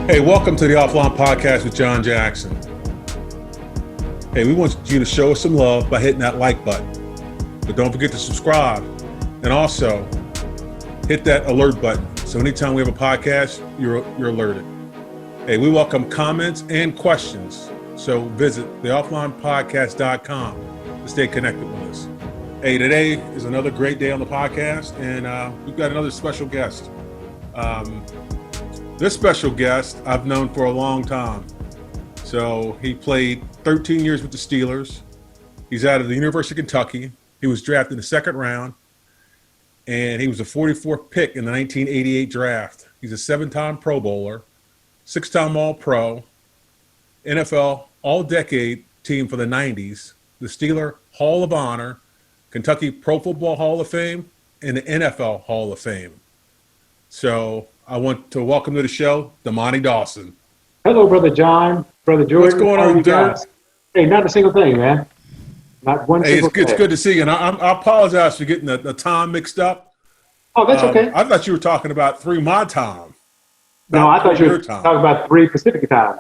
Hey, welcome to the Offline Podcast with John Jackson. Hey, we want you to show us some love by hitting that like button. But don't forget to subscribe and also hit that alert button. So anytime we have a podcast, you're alerted. Hey, we welcome comments and questions. So visit theofflinepodcast.com to stay connected with us. Hey, today is another great day on the podcast, and we've got another special guest. This special guest I've known for a long time. So he played 13 years with the Steelers. He's out of the University of Kentucky. He was drafted in the second round, and he was the 44th pick in the 1988 draft. He's a 7-time Pro Bowler, 6-time All-Pro, NFL All-Decade team for the 90s, the Steeler Hall of Honor, Kentucky Pro Football Hall of Fame, and the NFL Hall of Fame. So I want to welcome to the show, Dermontti Dawson. Hello, Brother John, Brother Jordan. What's going on, Dirt? Hey, not a single thing, man. Not one single thing. It's good to see you. And I apologize for getting the time mixed up. Oh, that's okay. I thought you were talking about 3 my time. No, I thought you were talking about 3 Pacific time.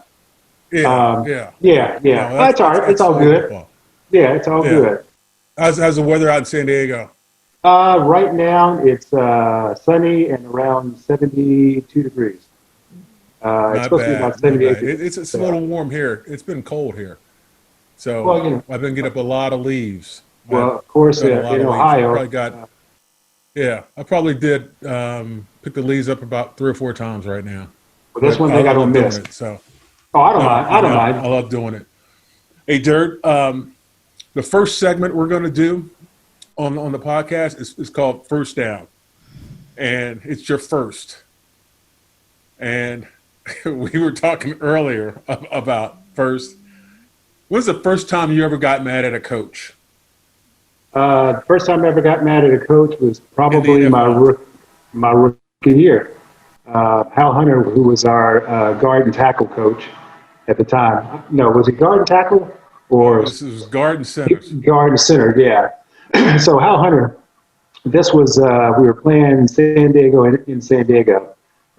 Yeah. No, that's all right. It's all good. Yeah, it's all good. How's the weather out in San Diego? Right now, it's sunny and around 72 degrees. It's supposed to be about 78 degrees. It's a little warm here. It's been cold here. So I've been getting up a lot of leaves. Well, of course, in Ohio. I probably did pick the leaves up about 3 or 4 times right now. Well, that's one thing I don't miss. I don't mind. I don't mind. I love doing it. Hey, Dirt, the first segment we're going to do on the podcast is called First Down. And it's your first. And we were talking earlier about first. When's the first time you ever got mad at a coach? The first time I ever got mad at a coach was probably my rookie year. Hal Hunter, who was our guard and tackle coach at the time. No, was he guard and tackle? Or this was guard and center. Guard and center, yeah. So Hal Hunter, this was, we were playing in San Diego,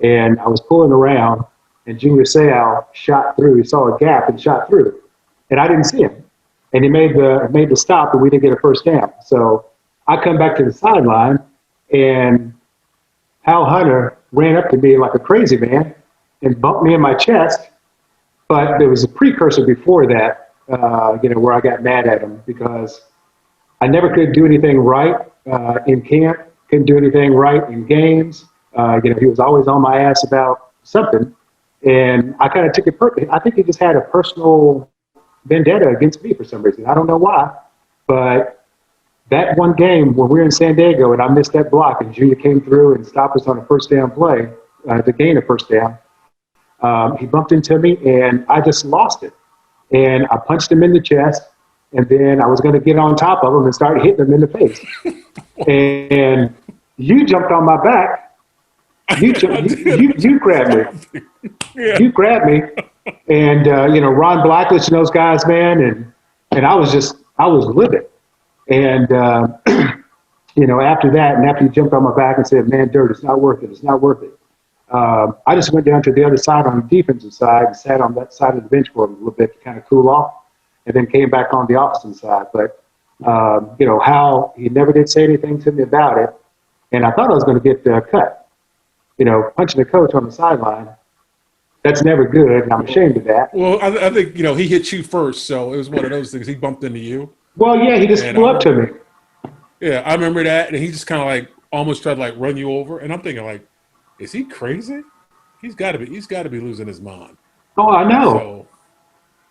and I was pulling around, and Junior Seau shot through. He saw a gap and shot through, and I didn't see him. And he made the stop, and we didn't get a first down. So I come back to the sideline, and Hal Hunter ran up to me like a crazy man and bumped me in my chest. But there was a precursor before that, where I got mad at him because I never could do anything right in camp, couldn't do anything right in games. He was always on my ass about something. And I kind of took it personally. I think he just had a personal vendetta against me for some reason. I don't know why. But that one game when we were in San Diego and I missed that block and Junior came through and stopped us on a first down play to gain a first down, he bumped into me and I just lost it. And I punched him in the chest. And then I was going to get on top of him and start hitting him in the face. And you jumped on my back. You grabbed me. Yeah. You grabbed me. And, Ron Blackledge and those guys, man. And I was livid. And, after that, and after you jumped on my back and said, man, Dirt, it's not worth it. It's not worth it. I just went down to the other side on the defensive side and sat on that side of the bench for a little bit to kind of cool off. And then came back on the opposite side. But, Hal, he never did say anything to me about it. And I thought I was going to get cut. Punching a coach on the sideline, that's never good, and I'm ashamed of that. Well, I think, he hit you first, so it was one of those things. He bumped into you. Well, yeah, he just flew up to me. Yeah, I remember that, and he just kind of almost tried to run you over. And I'm thinking is he crazy? He's got to be losing his mind. Oh, I know.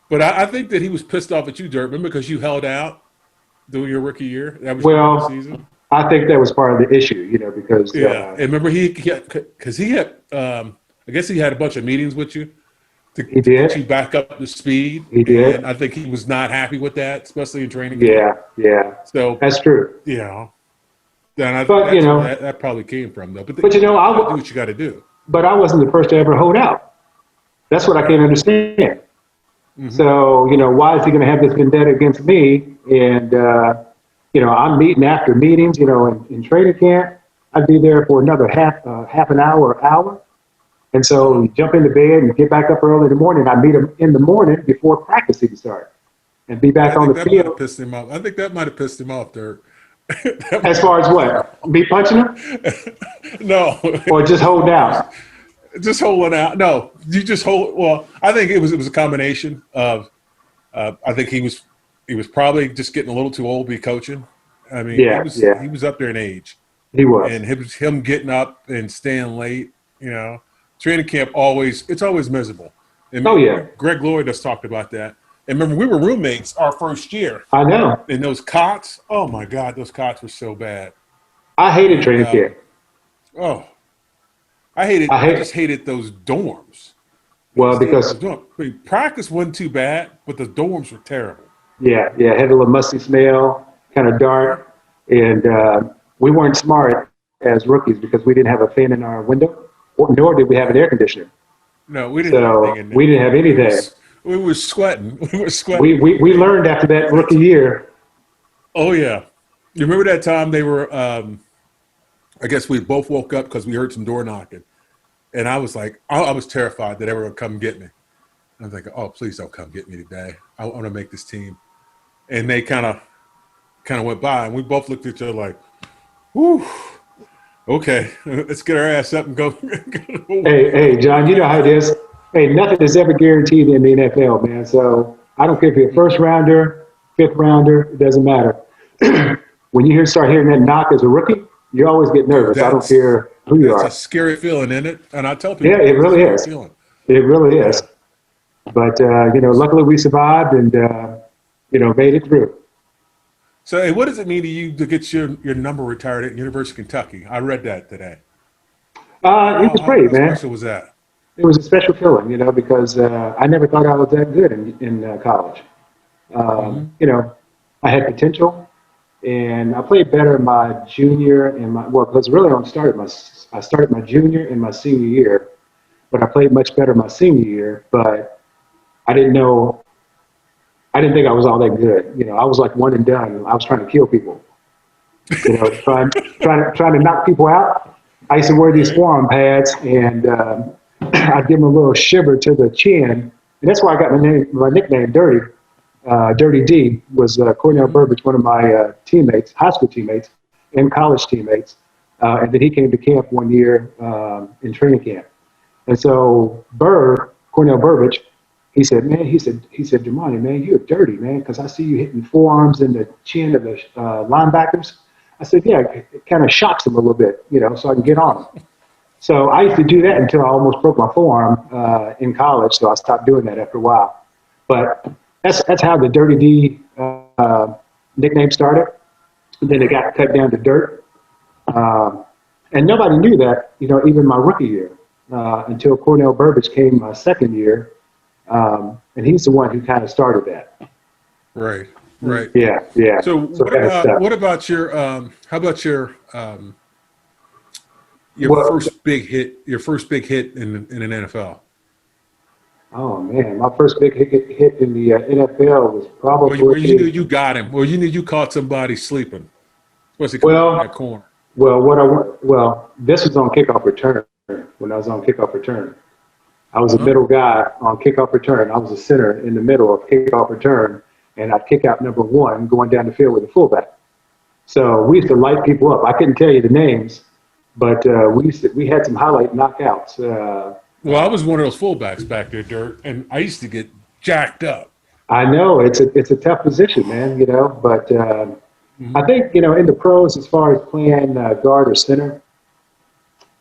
But I think that he was pissed off at you, Dirt, remember, because you held out during your rookie year. That was your rookie season. I think that was part of the issue, because and remember because he had I guess he had a bunch of meetings with you to get you back up to speed. He did, and I think he was not happy with that, especially in training. Yeah. So that's true. Then I think that's where that probably came from, though. But you do what you got to do. But I wasn't the first to ever hold out. That's what I can't understand. Mm-hmm. So, why is he going to have this vendetta against me? And, I'm meeting after meetings, in training camp. I'd be there for another half an hour. And so you jump into bed and get back up early in the morning. I meet him in the morning before practice even starts and be I back on think the that might have field. pissed him off. I think that might have pissed him off, Dirk. As far as what? Me punching him No, or just holding out? just holding out. No, you just hold. Well, I think it was a combination of. I think he was probably just getting a little too old to be coaching. I mean, he Yeah, was yeah, he was up there in age, he was. and him getting up and staying late. Training camp it's always miserable. And Oh, yeah. Greg Lloyd has talked about that. And remember, we were roommates our first year, I know. and those cots. Oh my God, those cots were so bad. I hated And training camp. oh, I hated. I I hate, just hated those dorms. I well, just hated because, those dorms. I mean, practice wasn't too bad, but the dorms were terrible. yeah, yeah, it had a little musty smell, kind of Mhm. dark. And we weren't smart as rookies because we didn't have a fan in our window, nor did we have an air conditioner. No, we didn't have anything So in we there. didn't have We were anything. we were sweating. We were sweating. We learned after that rookie year. Oh yeah, you remember that time they were? I guess we both woke up because we heard some door knocking, and I was like, I was terrified that they were gonna come get me. I was like, oh, please don't come get me today. I want to make this team. And they kind of went by, and we both looked at each other like, whew, okay, let's get our ass up and go. Hey, John, you know how it is. Hey, nothing is ever guaranteed in the NFL, man. So I don't care if you're a first rounder, fifth rounder, it doesn't matter. When start hearing that knock as a rookie, you always get Dude, nervous. I don't care who you that's a are. scary feeling, isn't it? And I tell Yeah, people it it's a really scary is. feeling. It really is. Yeah. But luckily we survived and made it through. So, hey, what does it mean to you to get your number retired at University of Kentucky? I read that today. It was great, How man. special was that? It was a special feeling, because I never thought I was that good in college. Hmm. I had potential, and I played better my junior and because really I started my junior and my senior year, but I played much better my senior year. But I didn't know, I didn't think I was all that good. I was like one and done. I was trying to kill people. Trying to knock people out. I used to wear these Right. forearm pads, and I'd give them a little shiver to the chin, and that's why I got my nickname, Dirty. Dirty D was Cornell Hmm. Burbage, one of my teammates, high school teammates, and college teammates. And then he came to camp one year in training camp. And so Cornell Burbage, he said, man, he said, Dermontti, man, you're dirty, man, because I see you hitting forearms in the chin of the linebackers. I said, yeah, it kind of shocks them a little bit, so I can get on them. So I used to do that until I almost broke my forearm in college. So I stopped doing that after a while. But that's how the Dirty D nickname started. And then it got cut down to Dirt. And nobody knew that, even my rookie year until Cornell Burbage came my second year. And he's the one who kind of started that. Right. Right. Yeah, yeah. So So what kind of about stuff. what about your how about your Well, first big hit in an NFL? oh man, my first big hit in the NFL was Where you knew probably you got him, or you knew you caught somebody sleeping, especially coming from that well, corner. this was on kickoff return. When I was on kickoff return, I was a Uh-huh. middle guy on kickoff return. I was a center in the middle of kickoff return, and I'd kick out number one going down the field with a fullback. So we used to light people up. I couldn't tell you the names, but we had some highlight knockouts. Well, I was one of those fullbacks back there, Dirk, and I used to get jacked up. I know it's a tough position, man. But I Hmm. think in the pros as far as playing guard or center.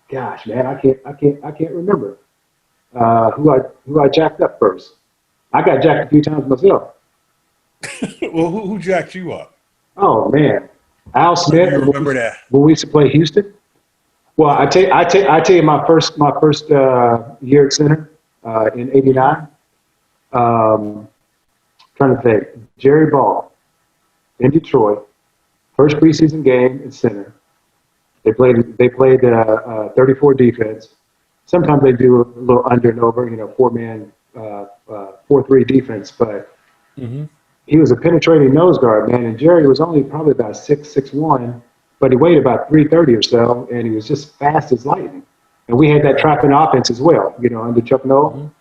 Gosh, man, I can't remember who I jacked up first. I got jacked a few times myself. Well, who jacked you up? Oh man, Al Do Smith you remember that? when we used to play Houston. Well, I tell you my first year at center in '89. Um, trying to think, Jerry Ball in Detroit, first preseason game at center. They played 34 defense. Sometimes they do a little under and over, 4-man 4-3 defense, but Hmm. he was a penetrating nose guard, man. And Jerry was only probably about 6'1", but he weighed about 330 or so, and he was just fast as lightning. And we had that trapping offense as well, under Chuck Noll.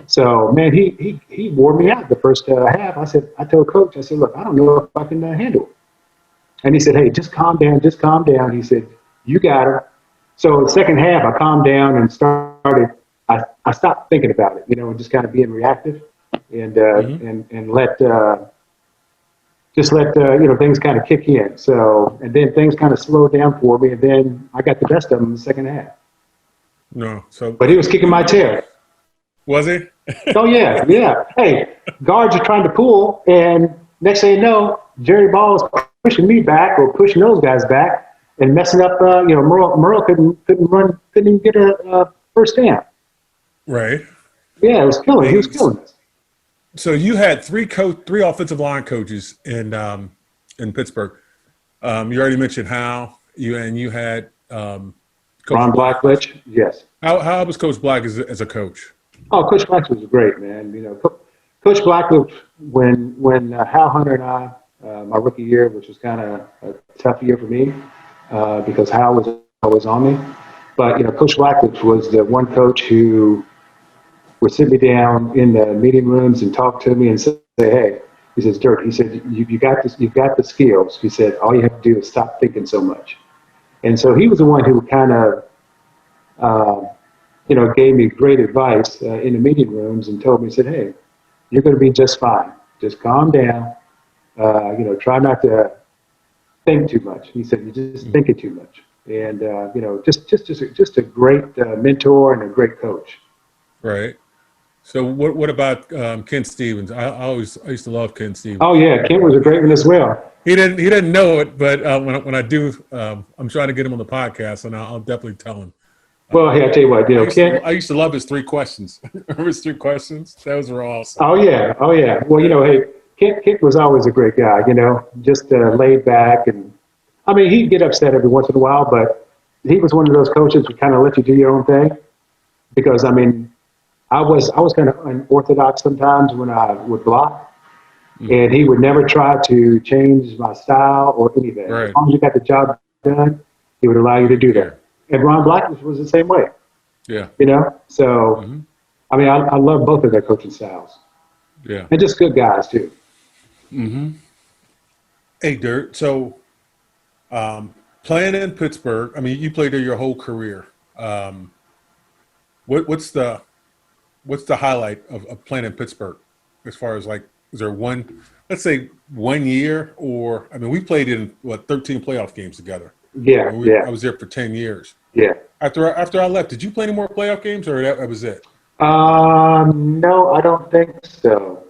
So, man, he wore me out the first half. I told Coach, I said, look, I don't know if I can handle it. And he said, hey, just calm down, just calm down. He said, you got her. So the second half, I calmed down and I stopped thinking about it, and just kind of being reactive and let things kind of kick in. So, and then things kind of slowed down for me, and then I got the best of them in the second half. No, so But he was kicking my tail. was he? Oh yeah, yeah. Hey, guards are trying to pull, and next thing you know, Jerry Ball is pushing me back or pushing those guys back and messing up. Merle couldn't even get a first down. Right. Yeah, it was killing. He was killing us. So you had three offensive line coaches in Pittsburgh. You already mentioned Hal. You had Coach Ron Blackledge. Yes. How was Coach Black as a coach? Oh, Coach Black was great, man. Coach Blackledge, when Hal Hunter and I, my rookie year, which was kind of a tough year for me because Hal was always on me. But Coach Blackledge was the one coach who would sit me down in the meeting rooms and talk to me and say, hey, he says, Dirk, he said, you got this, you've got the skills. He said, all you have to do is stop thinking so much. And so he was the one who kind of, gave me great advice in the meeting rooms and told me, he said, hey, you're going to be just fine. Just calm down. Try not to think too much. He said, you're just thinking too much. And, just a great mentor and a great coach. Right. So what about Ken Stevens? I used to love Ken Stevens. Oh yeah, Ken was a great one as well. He didn't know it, but when I do, I'm trying to get him on the podcast, and I'll definitely tell him. Well, hey, I tell you what, Ken. I used to love his 3 questions. Remember his 3 questions? Those were awesome. Oh yeah. Well, hey, Ken was always a great guy. Just laid back, and I mean, he'd get upset every once in a while, but he was one of those coaches who kind of let you do your own thing. Because I mean, I was kind of unorthodox sometimes when I would block. And he would never try to change my style or anything. Right. As long as you got the job done, he would allow you to do that. And Ron Black was the same way. Yeah. So, I mean, I love both of their coaching styles. Yeah. And just good guys, too. Hey, Dirt, so playing in Pittsburgh, I mean, you played there your whole career. What's the highlight of playing in Pittsburgh as far as like, is there let's say 1 year, or I mean, we played in 13 playoff games together. Yeah, I was there for 10 years. Yeah. After I left, did you play any more playoff games, or that was it? No, I don't think so.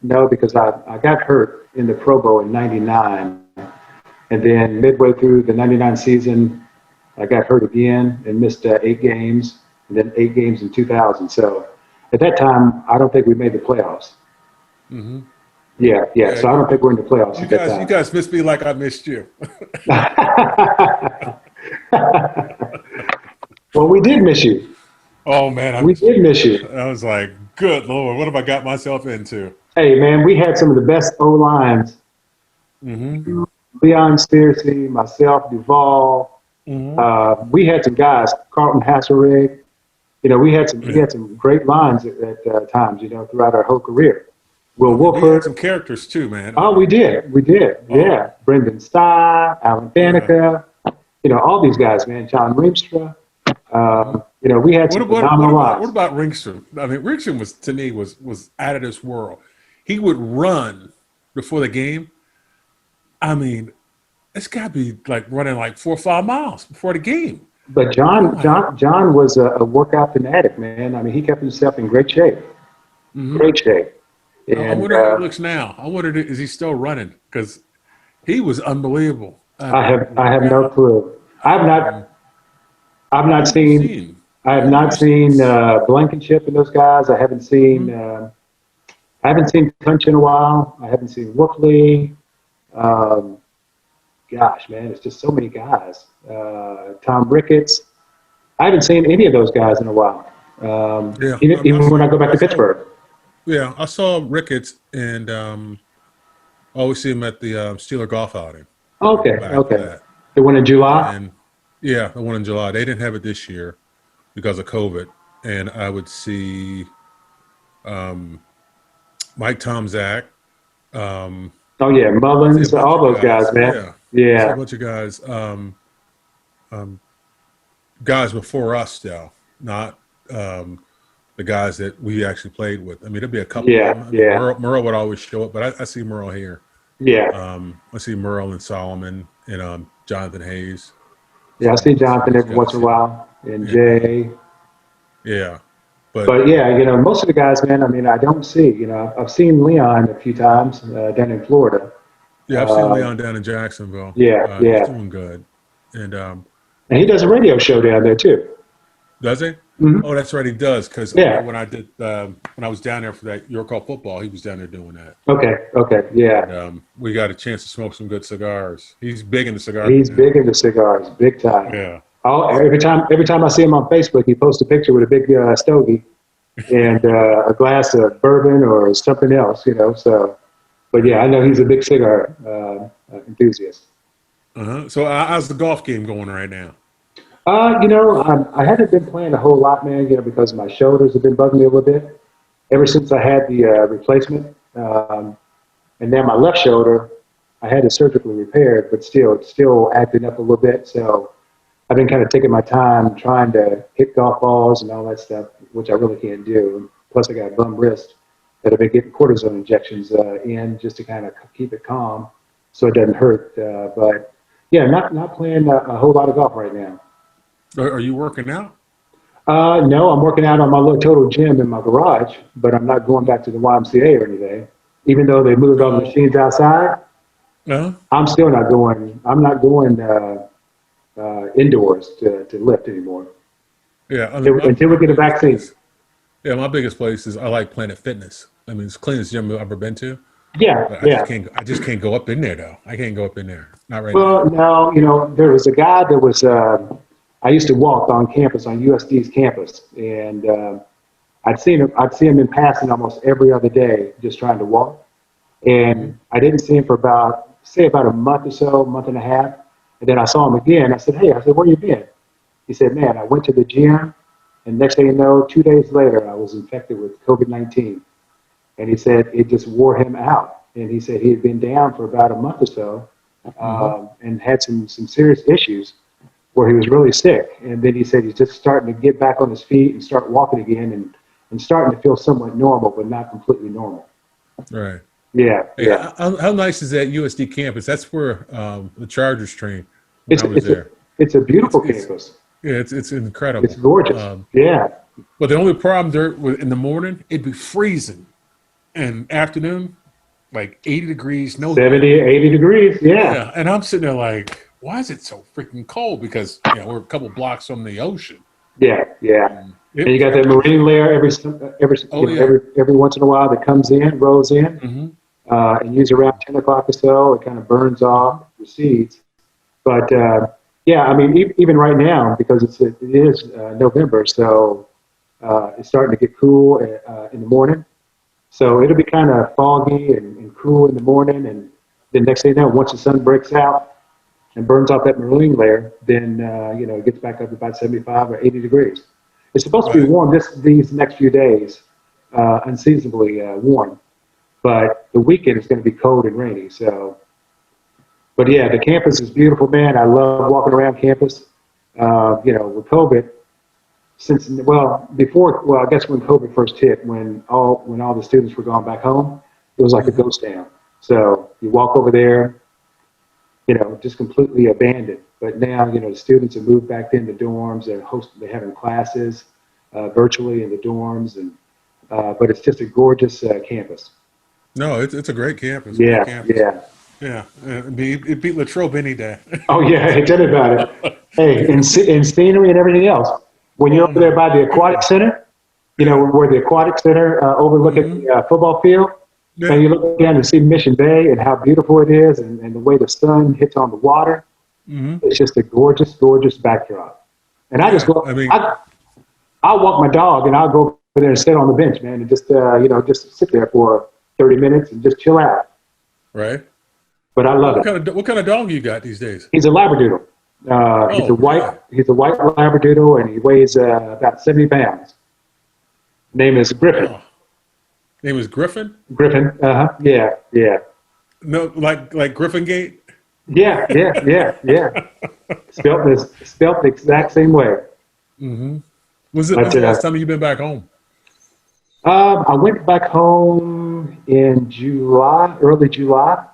No, because I got hurt in the Pro Bowl in '99, and then midway through the '99 season, I got hurt again and missed 8 games, and then 8 games in 2000. So at that time, I don't think we made the playoffs. Yeah. So I don't think we're in the playoffs at that time. You guys missed me like I missed you. Well, we did miss you. Oh man, we did miss you. I was like, good Lord, what have I got myself into? Hey man, we had some of the best O lines. Leon Stiersey, myself, Duvall. We had some guys, Carlton Hasselrig. We had some great lines at times. Throughout our whole career. Will Wolford. We had some characters too, man. Oh, we did. Yeah, Brendan Starr, Alan Danica. All these guys, man. John Reemstra. We had some phenomenal lines. What about Ringstrom? I mean, Ringstrom was out of this world. He would run before the game. I mean, it's got to be like running like 4 or 5 miles before the game. But John was a workout fanatic, man. I mean, he kept himself in great shape. Great shape. And, I wonder how he looks now. I wonder, is he still running? Because he was unbelievable. I have no clue. I have not seen Blankenship and those guys. I haven't seen Tunch in a while. I haven't seen Wolfley. Gosh, man, it's just so many guys. Tom Ricketts. I haven't seen any of those guys in a while. Even when I go back to Pittsburgh. Yeah, I saw Ricketts, and I always see him at the Steeler golf outing. Okay. The one in July? And, yeah, the one in July. They didn't have it this year. because of COVID, and I would see Mike Tomzak. Oh yeah, See a Mullins, bunch all of those guys. guys, man. Yeah, see a Yeah, bunch of guys. Guys before us, though, not the guys that we actually played with. I mean, there'd be a couple of yeah, them. I mean, yeah, Merle would always show up, but I see Merle here. yeah, I see Merle and Solomon and Jonathan Hayes. yeah. I So see I see Jonathan those every once guys in a here. while, and Yeah, Jay. yeah. But But yeah, most of the guys, man. I mean, I don't see. I've seen Leon a few times down in Florida. yeah, I've seen Uh, Leon down in Jacksonville. yeah, He's yeah, doing good. And and he does a radio show down there too. does he? Hmm. Oh, that's right, he does. Because I know Yeah. when I did when I was down there for that Your Call football, he was down there doing that. Okay. Okay. Yeah. And we got a chance to smoke some good cigars. He's big in the cigar He's community. big into cigars, big time. Yeah. Every time I see him on Facebook, he posts a picture with a big stogie and a glass of bourbon or something else. So, but yeah, I know he's a big cigar enthusiast. So how's the golf game going right now? I haven't been playing a whole lot, man. Because my shoulders have been bugging me a little bit ever since I had the replacement, and now my left shoulder, I had it surgically repaired, but still, it's still acting up a little bit. So I've been kind of taking my time trying to hit golf balls and all that stuff, which I really can't do. Plus, I got a bum wrist that I've been getting cortisone injections in just to kind of keep it calm, so it doesn't hurt. But yeah, not playing a whole lot of golf right now. Are you working out? No, I'm working out on my little total gym in my garage, but I'm not going back to the YMCA or anything. Even though they moved all the machines outside, No. I'm still not going. I'm not going indoors to lift anymore Yeah. I mean, until we get a biggest vaccine. place. Yeah, my biggest place is I like Planet Fitness. I mean, it's the cleanest gym I've ever been to. Yeah, But I just yeah. can't. I just can't go up in there though. I can't go up in there. Not right now. Well, no, there was a guy that was. I used to walk on campus on USD's campus, and I'd seen him. I'd see him in passing almost every other day, just trying to walk. Hmm. And I didn't see him for about a month or so, month and a half. And then I saw him again. I said, "Hey," I said, "where you been?" He said, "Man, I went to the gym, and next thing you know, 2 days later, I was infected with COVID-19." And he said it just wore him out. And he said he had been down for about a month or so, Hmm. and had some serious issues where he was really sick. And then he said he's just starting to get back on his feet and start walking again, and starting to feel somewhat normal, but not completely normal. Right. Yeah, Hey, yeah. how nice is that USD campus? That's where the Chargers trained when It's I was it's a there. it's a It's beautiful it's campus. yeah, it's It's incredible. gorgeous. Yeah. But the only problem there in the morning, it'd be freezing, and afternoon, like 80 degrees, no heat. 70, 80 degrees. Yeah. Yeah, and I'm sitting there like, why is it so freaking cold? Because we're a couple blocks from the ocean. Yeah. Yeah. And And it you was got that freezing. marine layer every Oh yeah. every once in a while that comes in, rolls in, Hmm. and usually around 10 o'clock or so, it kind of burns off, recedes. But yeah, I mean, even right now, because it is November, so it's starting to get cool in the morning. So it'll be kind of foggy and cool in the morning, and then next thing you know, once the sun breaks out and burns off that marine layer, then it gets back up to about 75 or 80 degrees. It's supposed to be Right. warm these next few days, unseasonably warm, but the weekend is going to be cold and rainy. So, but yeah, the campus is beautiful, man. I love walking around campus. With COVID, I guess when COVID first hit, when all the students were going back home, it was like a Hmm. ghost town. So you walk over there, just completely abandoned. But now, the students have moved back into dorms. They're having classes virtually in the dorms, but it's just a gorgeous campus. No, it's a great campus. Great Yeah, campus. yeah. Yeah, it beat Latrobe any day. Oh yeah, hey, tell me about it. Hey, and scenery and everything else. When you're Oh over there no. by the aquatic center, Yeah. where the aquatic center overlooking Hmm. the football field, and Yeah. you look down and see Mission Bay and how beautiful it is, and the way the sun hits on the water. Hmm. It's just a gorgeous, gorgeous backdrop. And I just Yeah. go, I mean, I'll walk my dog and I'll go over there and sit on the bench, man, and just sit there for 30 minutes and just chill out. right. But I love it. What kind of dog you got these days? He's a Labradoodle. He's Oh, a white really? he's a white Labradoodle, and he weighs about 70 pounds. Name is Griffin. Oh, name is Griffin. Griffin. Yeah, yeah, No, like Griffin Gate. yeah, yeah, yeah, yeah. Spelt the exact same way. Mm-hmm. Was it? But When's the last time you've been back home? I went back home in July, early July,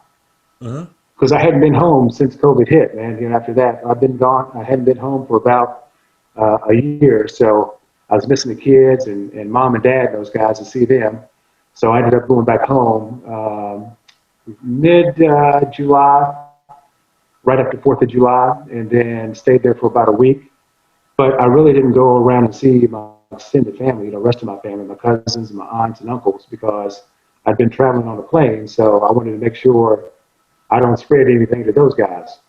Uh-huh. because I hadn't been home since COVID hit, man. After that, I've been gone. I hadn't been home for about a year, so I was missing the kids and mom and dad, those guys, to see them. So I ended up going back home mid July, right after 4th of July, and then stayed there for about a week. But I really didn't go around and see my extended family, the rest of my family, my cousins, my aunts and uncles, because I'd been traveling on a plane. So I wanted to make sure I don't spread anything to those guys.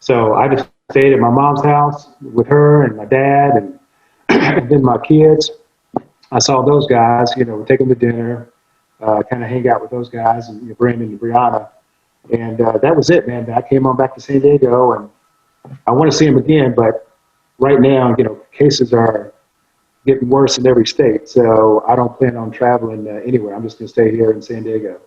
So I just stayed at my mom's house with her and my dad and, and then my kids. I saw those guys, take them to dinner, kind of hang out with those guys and Brandon and Brianna. And that was it, man. I came on back to San Diego, and I want to see them again, but right now, cases are getting worse in every state. So I don't plan on traveling anywhere. I'm just going to stay here in San Diego.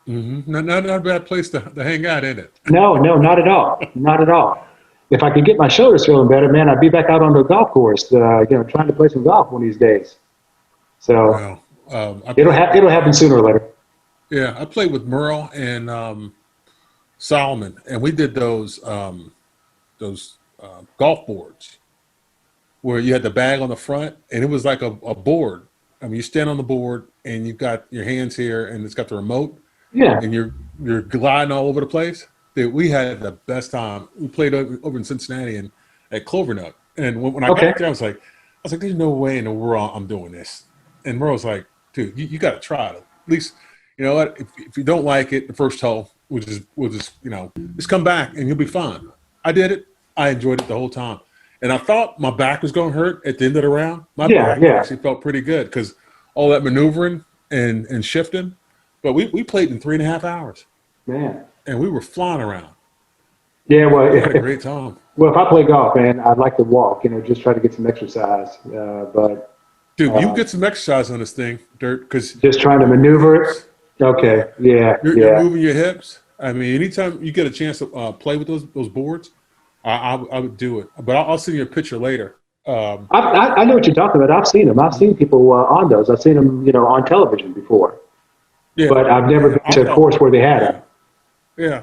Mm-hmm. Not a bad place to hang out, isn't it? No, not at all. Not at all. If I could get my shoulders feeling better, man, I'd be back out on the golf course, trying to play some golf one of these days. So Well, it'll happen sooner or later. yeah, I played with Merle and Solomon, and we did those golf boards where you had the bag on the front, and it was like a board. I mean, you stand on the board, and you've got your hands here, and it's got the remote, Yeah. and you're gliding all over the place. Dude, we had the best time. We played over in Cincinnati and at Clovernut, and when I Okay. got there, I was like, there's no way in the world I'm doing this. And Merle was like, dude, you got to try it. At least, you know what? If you don't like it, the first hole, we'll just just come back and you'll be fine. I did it. I enjoyed it the whole time. And I thought my back was going to hurt at the end of the round. My Yeah, back yeah. actually felt pretty good because all that maneuvering and shifting. But we played in 3.5 hours, Man. and we were flying around. Yeah, well, We had a great time. if I play golf, man, I'd like to walk, just try to get some exercise. But Dude, you get some exercise on this thing, Dirt, because just trying to maneuver it. Okay. Yeah, you're yeah. moving your hips. I mean, anytime you get a chance to play with those boards, I would do it. But I'll send you a picture later. I know what you're talking about. I've seen them. I've seen people on those. I've seen them, on television before. Yeah, But I've never been to a course where they had them. yeah.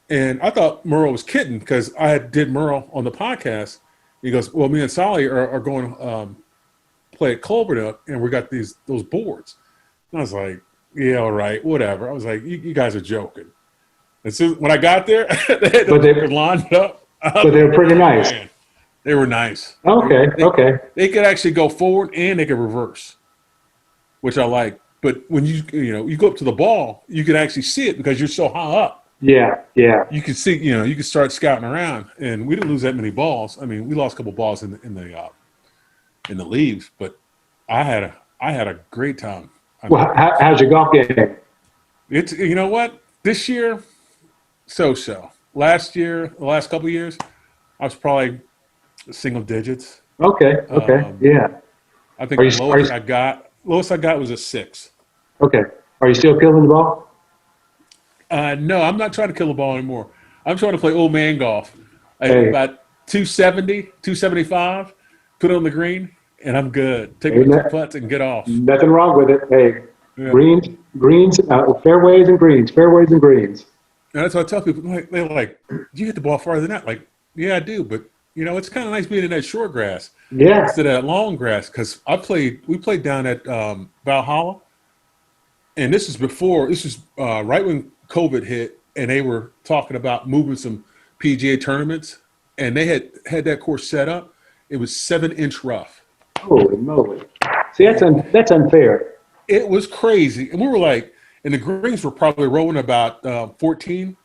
And I thought Merle was kidding because I did Merle on the podcast. He goes, well, me and Sally are going to play at Clovernut, and we got those boards. And I was like, yeah, all right, whatever. I was like, you guys are joking. And so when I got there, they were lined up. But they were pretty nice. Man, they were nice. Okay, okay. They could actually go forward and they could reverse, which I like. But when you go up to the ball, you can actually see it because you're so high up. Yeah, yeah. You can see, you can start scouting around, and we didn't lose that many balls. I mean, we lost a couple balls in the leaves, but I had a great time. Well, how's your golf game? It's what, this year, so. Last year, the last couple of years, I was probably single digits. Okay, yeah. I think the lowest I got was a 6. Okay. Are you still killing the ball? No, I'm not trying to kill the ball anymore. I'm trying to play old man golf. Hey. About 270, 275, put it on the green, and I'm good. Take my 2 putts and get off. Nothing wrong with it. Hey, Yeah. greens, fairways and greens, fairways and greens. And that's what I tell people. They're like, do you hit the ball farther than that? Like, yeah, I do. But, it's kind of nice being in that short grass Yeah. instead of that long grass. Because we played down at Valhalla. And this is right when COVID hit, and they were talking about moving some PGA tournaments. And they had that course set up. It was 7-inch rough. Holy moly. See, that's unfair. It was crazy. And we were like, and the greens were probably rolling about 14.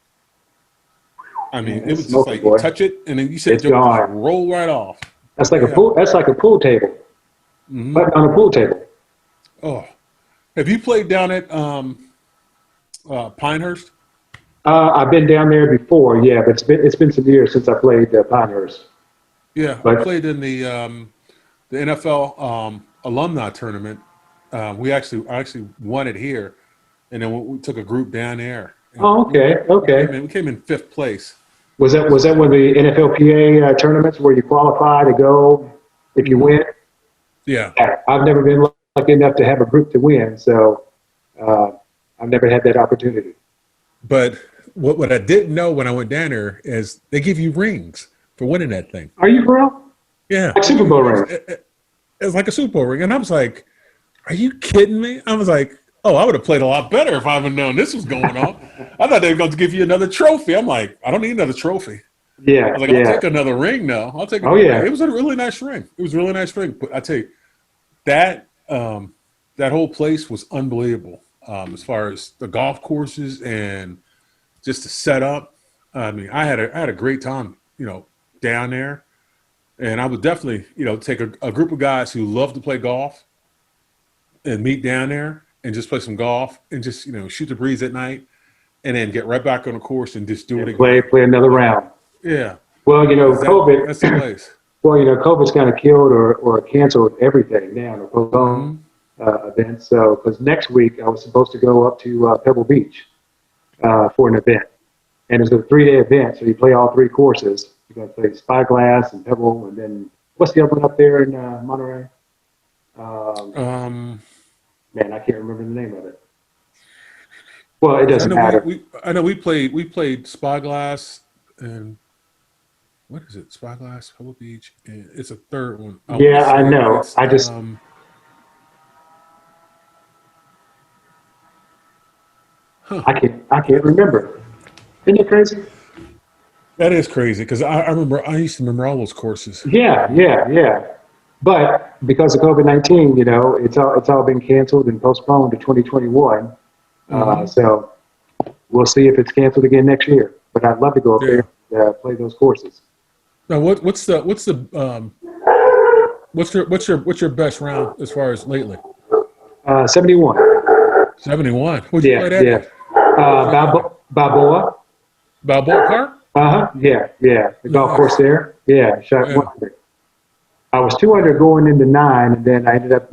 I mean, it was just like you touch it, and then you said It's it would just gone. roll right off. That's like a pool. That's like a pool table. Mm-hmm. But on a pool table. Oh, have you played down at Pinehurst? I've been down there before, yeah, but it's been some years since I played Pinehurst. Yeah, we But played in the NFL alumni tournament. I actually won it here, and then we took a group down there, and oh, okay, okay. we came in fifth place. Was that So one of the NFLPA tournaments where you qualify to go if you mhm. win? Yeah, Yeah, I've never been lucky enough to have a group to win, so uh, I've never had that opportunity. but what I didn't know when I went down there is they give you rings for winning that thing. Are you for real? Yeah, Like they Super give you Bowl rings. rings? It's like a Super Bowl ring, and I was like, "Are you kidding me?" I was like, "Oh, I would have played a lot better if I would known this was going on." I thought they were going to give you another trophy. I'm like, I don't need another trophy. I Yeah, was like, I'll yeah. take another ring now. I'll take Oh another ring. It yeah. was a really nice ring. It was a really nice ring. But I tell you, that that whole place was unbelievable. As far as the golf courses and just the setup. I mean, I had a great time, down there. And I would definitely, take a group of guys who love to play golf and meet down there and just play some golf and just, shoot the breeze at night and then get right back on the course and just do it And play again. play another Like, round. yeah, Well, because that's the COVID. place. Well, COVID's kind of killed or canceled everything now, or postponed Hmm. events. So, because next week I was supposed to go up to Pebble Beach for an event, and it's a 3-day event. So you play all three courses. You're going to play Spyglass and Pebble, and then what's the other one up there in Monterey? Um, Um, Man, I can't remember the name of it. Well, it 'Cause doesn't matter. I know we played Spyglass and what is it? Spyglass, Pebble Beach, and it's a third one. I want to Yeah, I say know. it's I just huh. I can't remember. Isn't it crazy? That is crazy because I used to remember all those courses. Yeah, yeah, yeah. But because of COVID-19, it's all been canceled and postponed to 2021. Hmm. So we'll see if it's canceled again next year. But I'd love to go up there Yeah. and play those courses. Now what's your best round as far as lately? 71. 71. Who'd you Yeah, play that yeah. at? Where'd you play? Balboa. Balboa Park? Uh-huh. Yeah, yeah. The golf course Nice. there. Yeah, shot Yeah. 100. I was 200 going into nine, and then I ended up,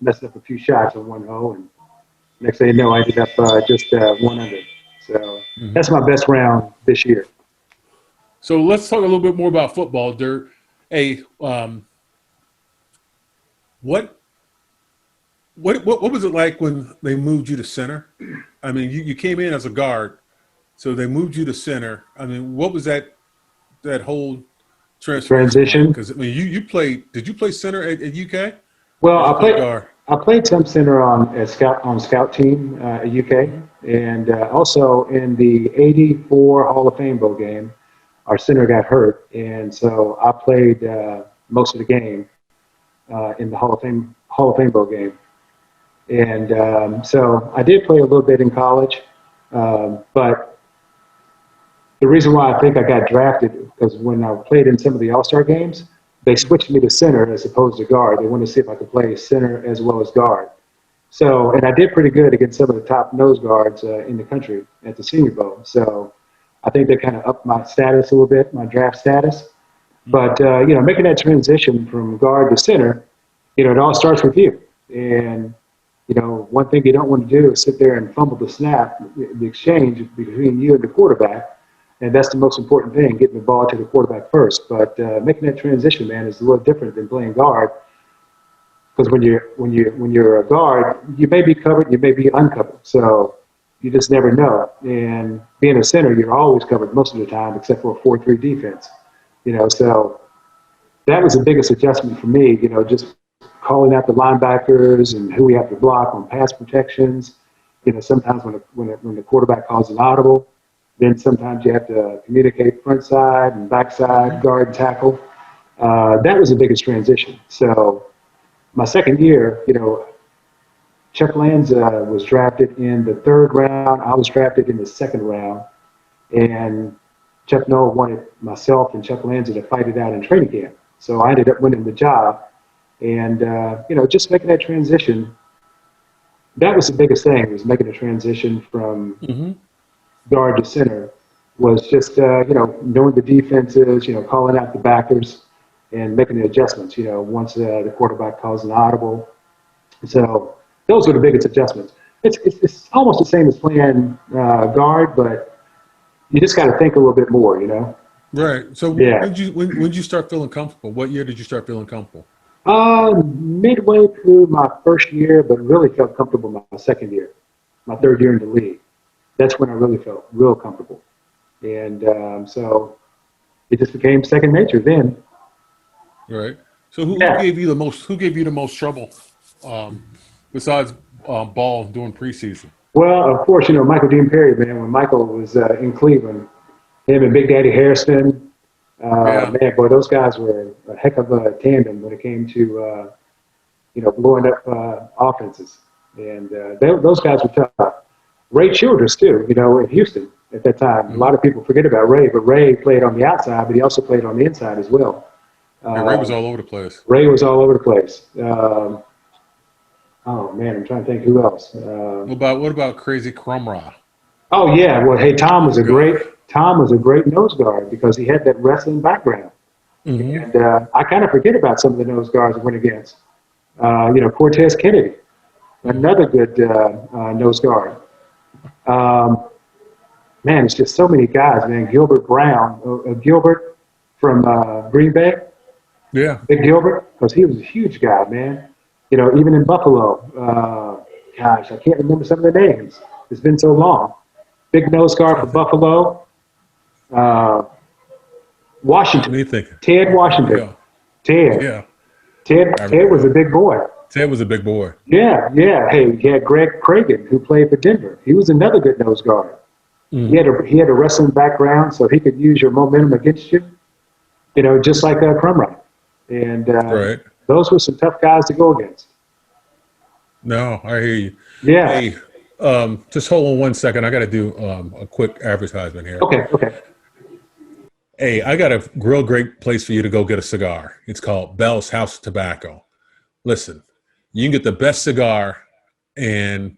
messing up a few shots on one hole, and next thing you know, I ended up just 100. So Hmm. that's my best round this year. So let's talk a little bit more about football, Dirt. Hey, what what was it like when they moved you to center? I mean, you came in as a guard, so they moved you to center. I mean, what was that whole transformation like? Transition. Because I mean, you played. Did you play center at UK, Well, or did you play guard? I played some center on scout team at UK, Hmm. and also in the '84 Hall of Fame bowl game, our center got hurt, and so I played most of the game in the Hall of Fame bowl game, and so I did play a little bit in college, but the reason why I think I got drafted because when I played in some of the All Star games, they switched me to center as opposed to guard. They wanted to see if I could play center as well as guard. So, and I did pretty good against some of the top nose guards in the country at the Senior Bowl. So, I think they kind of upped my status a little bit, my draft status. But making that transition from guard to center, it all starts with you. And one thing you don't want to do is sit there and fumble the snap, the exchange between you and the quarterback. And that's the most important thing, getting the ball to the quarterback first. But making that transition, man, is a little different than playing guard. Because when you're a guard, you may be covered, you may be uncovered. So you just never know. And being a center, you're always covered most of the time, except for a 4-3 defense. So that was the biggest adjustment for me. Just calling out the linebackers and who we have to block on pass protections. Sometimes when the quarterback calls an audible, then sometimes you have to communicate front side and back side, Hmm. guard and tackle. That was the biggest transition. So my second year, Chuck Lanza was drafted in the third round. I was drafted in the second round. And Chuck Noll wanted myself and Chuck Lanza to fight it out in training camp. So I ended up winning the job. And, just making that transition, that was the biggest thing, was making a transition from Hmm. guard to center, was just, knowing the defenses, calling out the backers and making the adjustments, once the quarterback calls an audible. So those were the biggest adjustments. It's almost the same as playing guard, but you just got to think a little bit more. Right. So Yeah. when did you start feeling comfortable? What year did you start feeling comfortable? Midway through my first year, but really felt comfortable my second year, my third year in the league. That's when I really felt real comfortable. And so it just became second nature then. Right. So who Yeah. gave you the most? Who gave you the most trouble, besides Ball during preseason? Well, of course, Michael Dean Perry, man, when Michael was in Cleveland, him and Big Daddy Harrison, Yeah. man, boy, those guys were a heck of a tandem when it came to, blowing up offenses. And those guys were tough. Ray Childress, too, in Houston at that time. A Mm-hmm. lot of people forget about Ray, but Ray played on the outside, but he also played on the inside as well. Yeah, Ray was Um, all over the place. Ray was all over the place. Oh, man, I'm trying to think who else. What about Crazy Crumrah? Oh, yeah. Well, hey, God. Tom was a great nose guard because he had that wrestling background. Mm-hmm. And I kind of forget about some of the nose guards I went against. Cortez Kennedy, another good nose guard. Um, Man, it's just so many guys, man. Gilbert Brown, Gilbert from Green Bay, Yeah. Big Gilbert, because he was a huge guy, man. Even in Buffalo, gosh, I can't remember some of the names. It's been so long. Big nose guard for Buffalo, uh, Washington, Me thinking. Ted Washington, Yeah. Ted. Yeah. I Ted was remember. a big boy. Ted was a big boy. Yeah, yeah. Hey, you had Greg Cragen, who played for Denver. He was another good nose guard. He Mm-hmm. had a wrestling background, so he could use your momentum against you, just like Crumrye. And Right. those were some tough guys to go against. No, I hear you. Yeah. Hey, just hold on one second. I got to do a quick advertisement here. Okay. Okay. Hey, I got a real great place for you to go get a cigar. It's called Bell's House of Tobacco. Listen, you can get the best cigar, and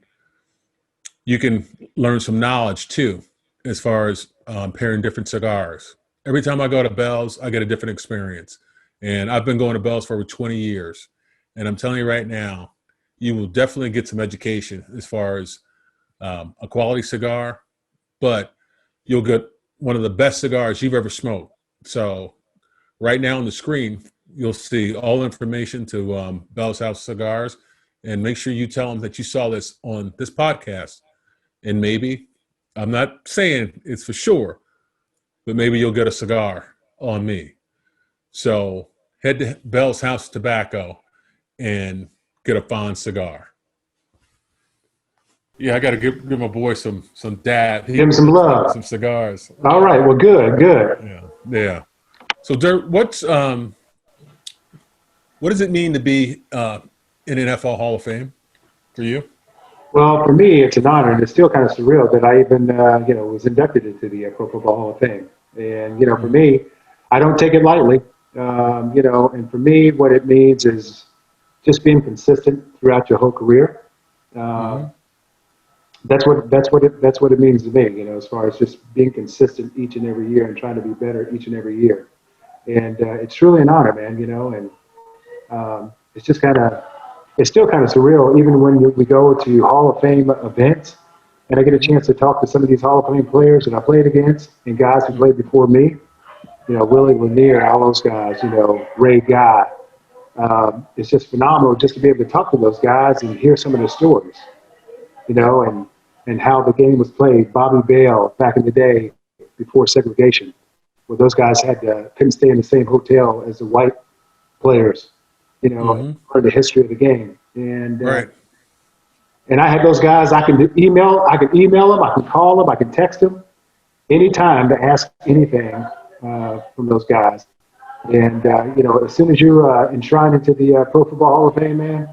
you can learn some knowledge too, as far as pairing different cigars. Every time I go to Bell's, I get a different experience. And I've been going to Bell's for over 20 years. And I'm telling you right now, you will definitely get some education as far as a quality cigar, but you'll get one of the best cigars you've ever smoked. So right now on the screen, you'll see all the information to Bell's House Cigars. And make sure you tell them that you saw this on this podcast. And maybe, I'm not saying it's for sure, but maybe you'll get a cigar on me. So head to Bell's House Tobacco and get a fine cigar. Yeah, I got to give my boy some dab. Give him some love. Some cigars. All right. Well, good. Good. Yeah, yeah. So, Dirk, what does it mean to be in NFL Hall of Fame for you? Well, for me, it's an honor, and it's still kind of surreal that I even, was inducted into the Pro Football Hall of Fame. And, for me, I don't take it lightly. And for me, what it means is just being consistent throughout your whole career. That's what it means to me. As far as just being consistent each and every year and trying to be better each and every year. And it's truly an honor, man. And it's just it's still kind of surreal, even when we go to Hall of Fame events, and I get a chance to talk to some of these Hall of Fame players that I played against and guys who played before me. Willie Lanier, all those guys. Ray Guy. It's just phenomenal just to be able to talk to those guys and hear some of their stories. And how the game was played. Bobby Bale back in the day before segregation, where those guys couldn't stay in the same hotel as the white players, and learn the history of the game. And Right. and I had those guys. I can email them. I can call them. I can text them anytime to ask anything from those guys. And as soon as you're enshrined into the Pro Football Hall of Fame, man,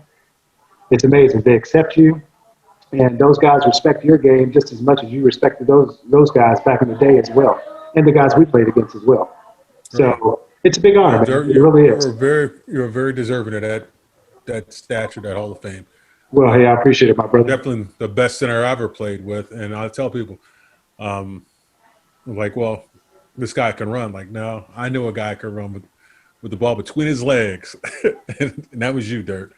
it's amazing. They accept you. And those guys respect your game just as much as you respected those guys back in the day as well, and the guys we played against as well. So it's a big honor, man. It really is. You're very deserving of that stature, that Hall of Fame. Well, hey, I appreciate it, my brother. Definitely the best center I ever played with, and I tell people, Like, well, this guy can run. Like, no, I know a guy can run with the ball between his legs, and that was you, Dirt.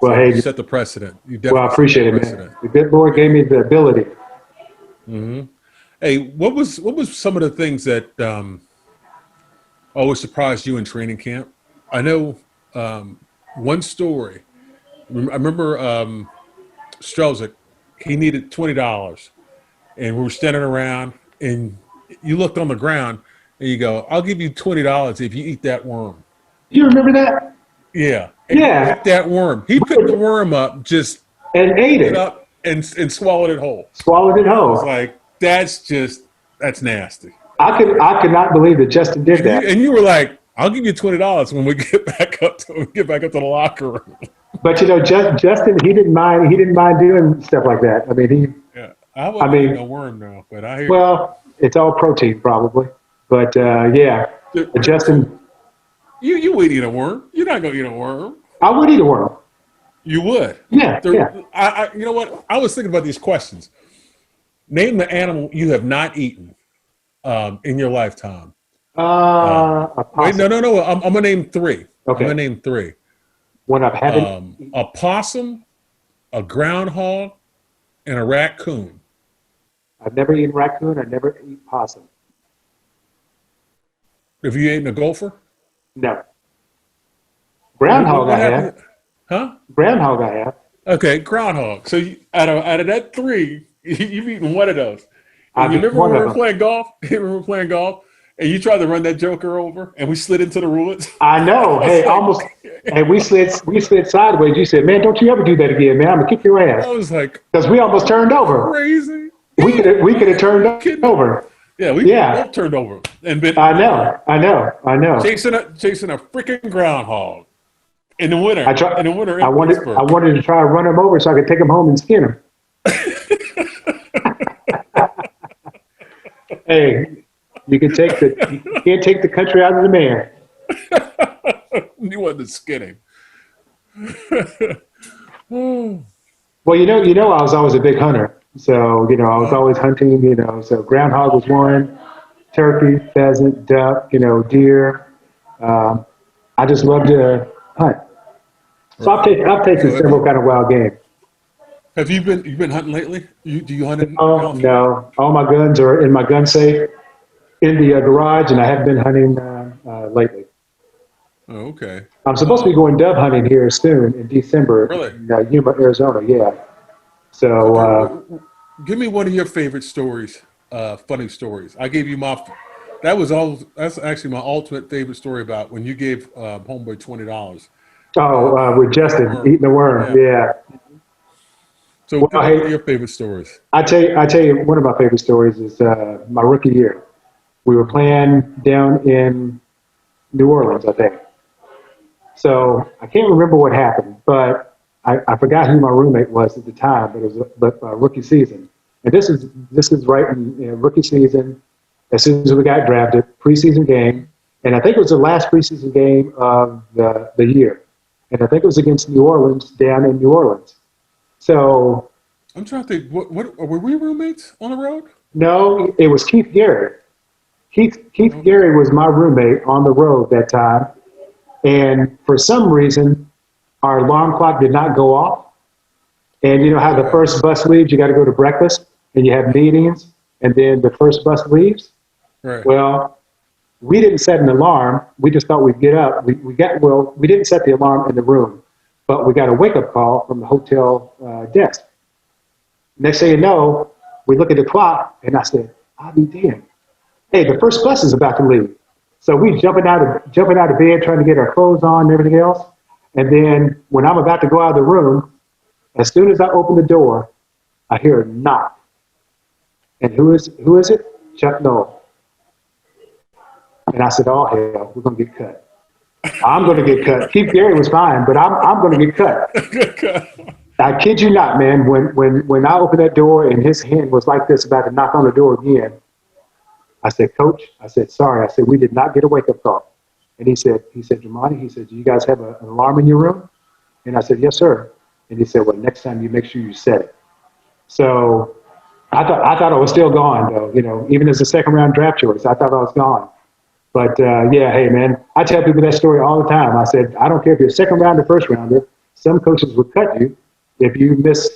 Well, So you hey, set the precedent. You well, I definitely set appreciate that it, man. precedent. The good Lord gave me the ability. Hey, what was some of the things that always surprised you in training camp? I know one story. I remember Strelzik. He needed $20, and we were standing around, and you looked on the ground, and you go, "I'll give you $20 if you eat that worm." You remember that? Yeah, and he Yeah, ate that worm. He picked the worm up, just and ate picked it it, up, and swallowed it whole. swallowed it I was whole. like, that's nasty. I could not believe that Justin did And that. you were like, "I'll give you $20 when we get back up to the locker room." But you know, Justin, he didn't mind. He didn't mind doing stuff like that. I mean, Yeah, I I wouldn't eat no mean, worm now, but I hear well, it's all protein probably. But yeah, so Justin, you would eat a worm. You're not gonna eat a worm. I would eat a worm. You would. Yeah, There, yeah. you know what? I was thinking about these questions. Name the animal you have not eaten in your lifetime. A Wait, no, possum. no, no. I'm gonna name three. I'm gonna Okay, name three. one I haven't. A possum, a groundhog, and a raccoon. I've never eaten raccoon. I never eat possum. Have you eaten a gopher? No. What, Groundhog, what I have. happened? Huh? Groundhog, I have. Okay, groundhog. So out of that three, you've eaten one of those. And I've you eaten remember when one we of were them. playing golf? You remember playing golf? And you tried to run that joker over, and we slid into the rulets. I know. I was Hey, like, almost. Hey, we slid sideways. You said, "Man, don't you ever do that again, man? I'm gonna kick your ass." I was like, Because we are almost you turned over. crazy? We could have Are turned you kidding me? over. Yeah, we Yeah, both turned over and been I know. I know. I know. chasing a freaking groundhog in the winter I try. in I Pittsburgh. wanted to try to run him over so I could take him home and skin him. Hey, you can't take the country out of the man. You wanted to skin him. Well, I was always a big hunter. So, I was always hunting, so groundhog was one, turkey, pheasant, duck, deer. Um, I just love to hunt. So Right. I've taken So several kind of wild game. have you been hunting lately? Do you hunt Oh, often? no, all my guns are in my gun safe in the garage, and I haven't been hunting lately. Oh, okay. I'm supposed to be going dove hunting here soon in December Really? in Yuma, Arizona. Yeah. So, So, Dirt, give me one of your favorite stories, funny stories. I gave you my. That was all. That's actually my ultimate favorite story about when you gave homeboy $20. with The Justin worm. eating the worm. Yeah. Yeah. So Well, give me one of hey, your favorite stories. I tell you, one of my favorite stories is my rookie year. We were playing down in New Orleans, I think. So I can't remember what happened, but I forgot who my roommate was at the time. But it was rookie season, and this is right in rookie season. As soon as we got drafted, preseason game, and I think it was the last preseason game of the year, and I think it was against New Orleans down in New Orleans. So I'm trying to think. What were we roommates on the road? no, it was Keith Gary. Keith Okay. Gary was my roommate on the road that time, and for some reason, our alarm clock did not go off. And you know how the Okay. first bus leaves, you got to go to breakfast, and you have meetings, and then the first bus leaves. Right. Well, we didn't set an alarm. We just thought we'd get up. We didn't set the alarm in the room, but we got a wake up call from the hotel desk. Next thing you know, we look at the clock, and I said, "I'll be damned. Hey, the first bus is about to leave." So we jumping out of bed, trying to get our clothes on and everything else. And then when I'm about to go out of the room, as soon as I open the door, I hear a knock. And who is it? Chuck Noll. And I said, "Oh hell, we're gonna get cut. I'm gonna get cut." Keith Gary was fine, but I'm gonna get cut. I kid you not, man. When I opened that door and his hand was like this, about to knock on the door again, I said, "Coach," I said, "sorry." I said, "We did not get a wake up call." And he said, "Dermontti," he said, "do you guys have an alarm in your room?" And I said, "Yes, sir." And he said, "Well, next time you make sure you set it." So I thought I was still gone though. You know, even as a second round draft choice, I thought I was gone. But yeah, hey man, I tell people that story all the time. I said I don't care if you're a second rounder, first rounder. Some coaches would cut you if you missed,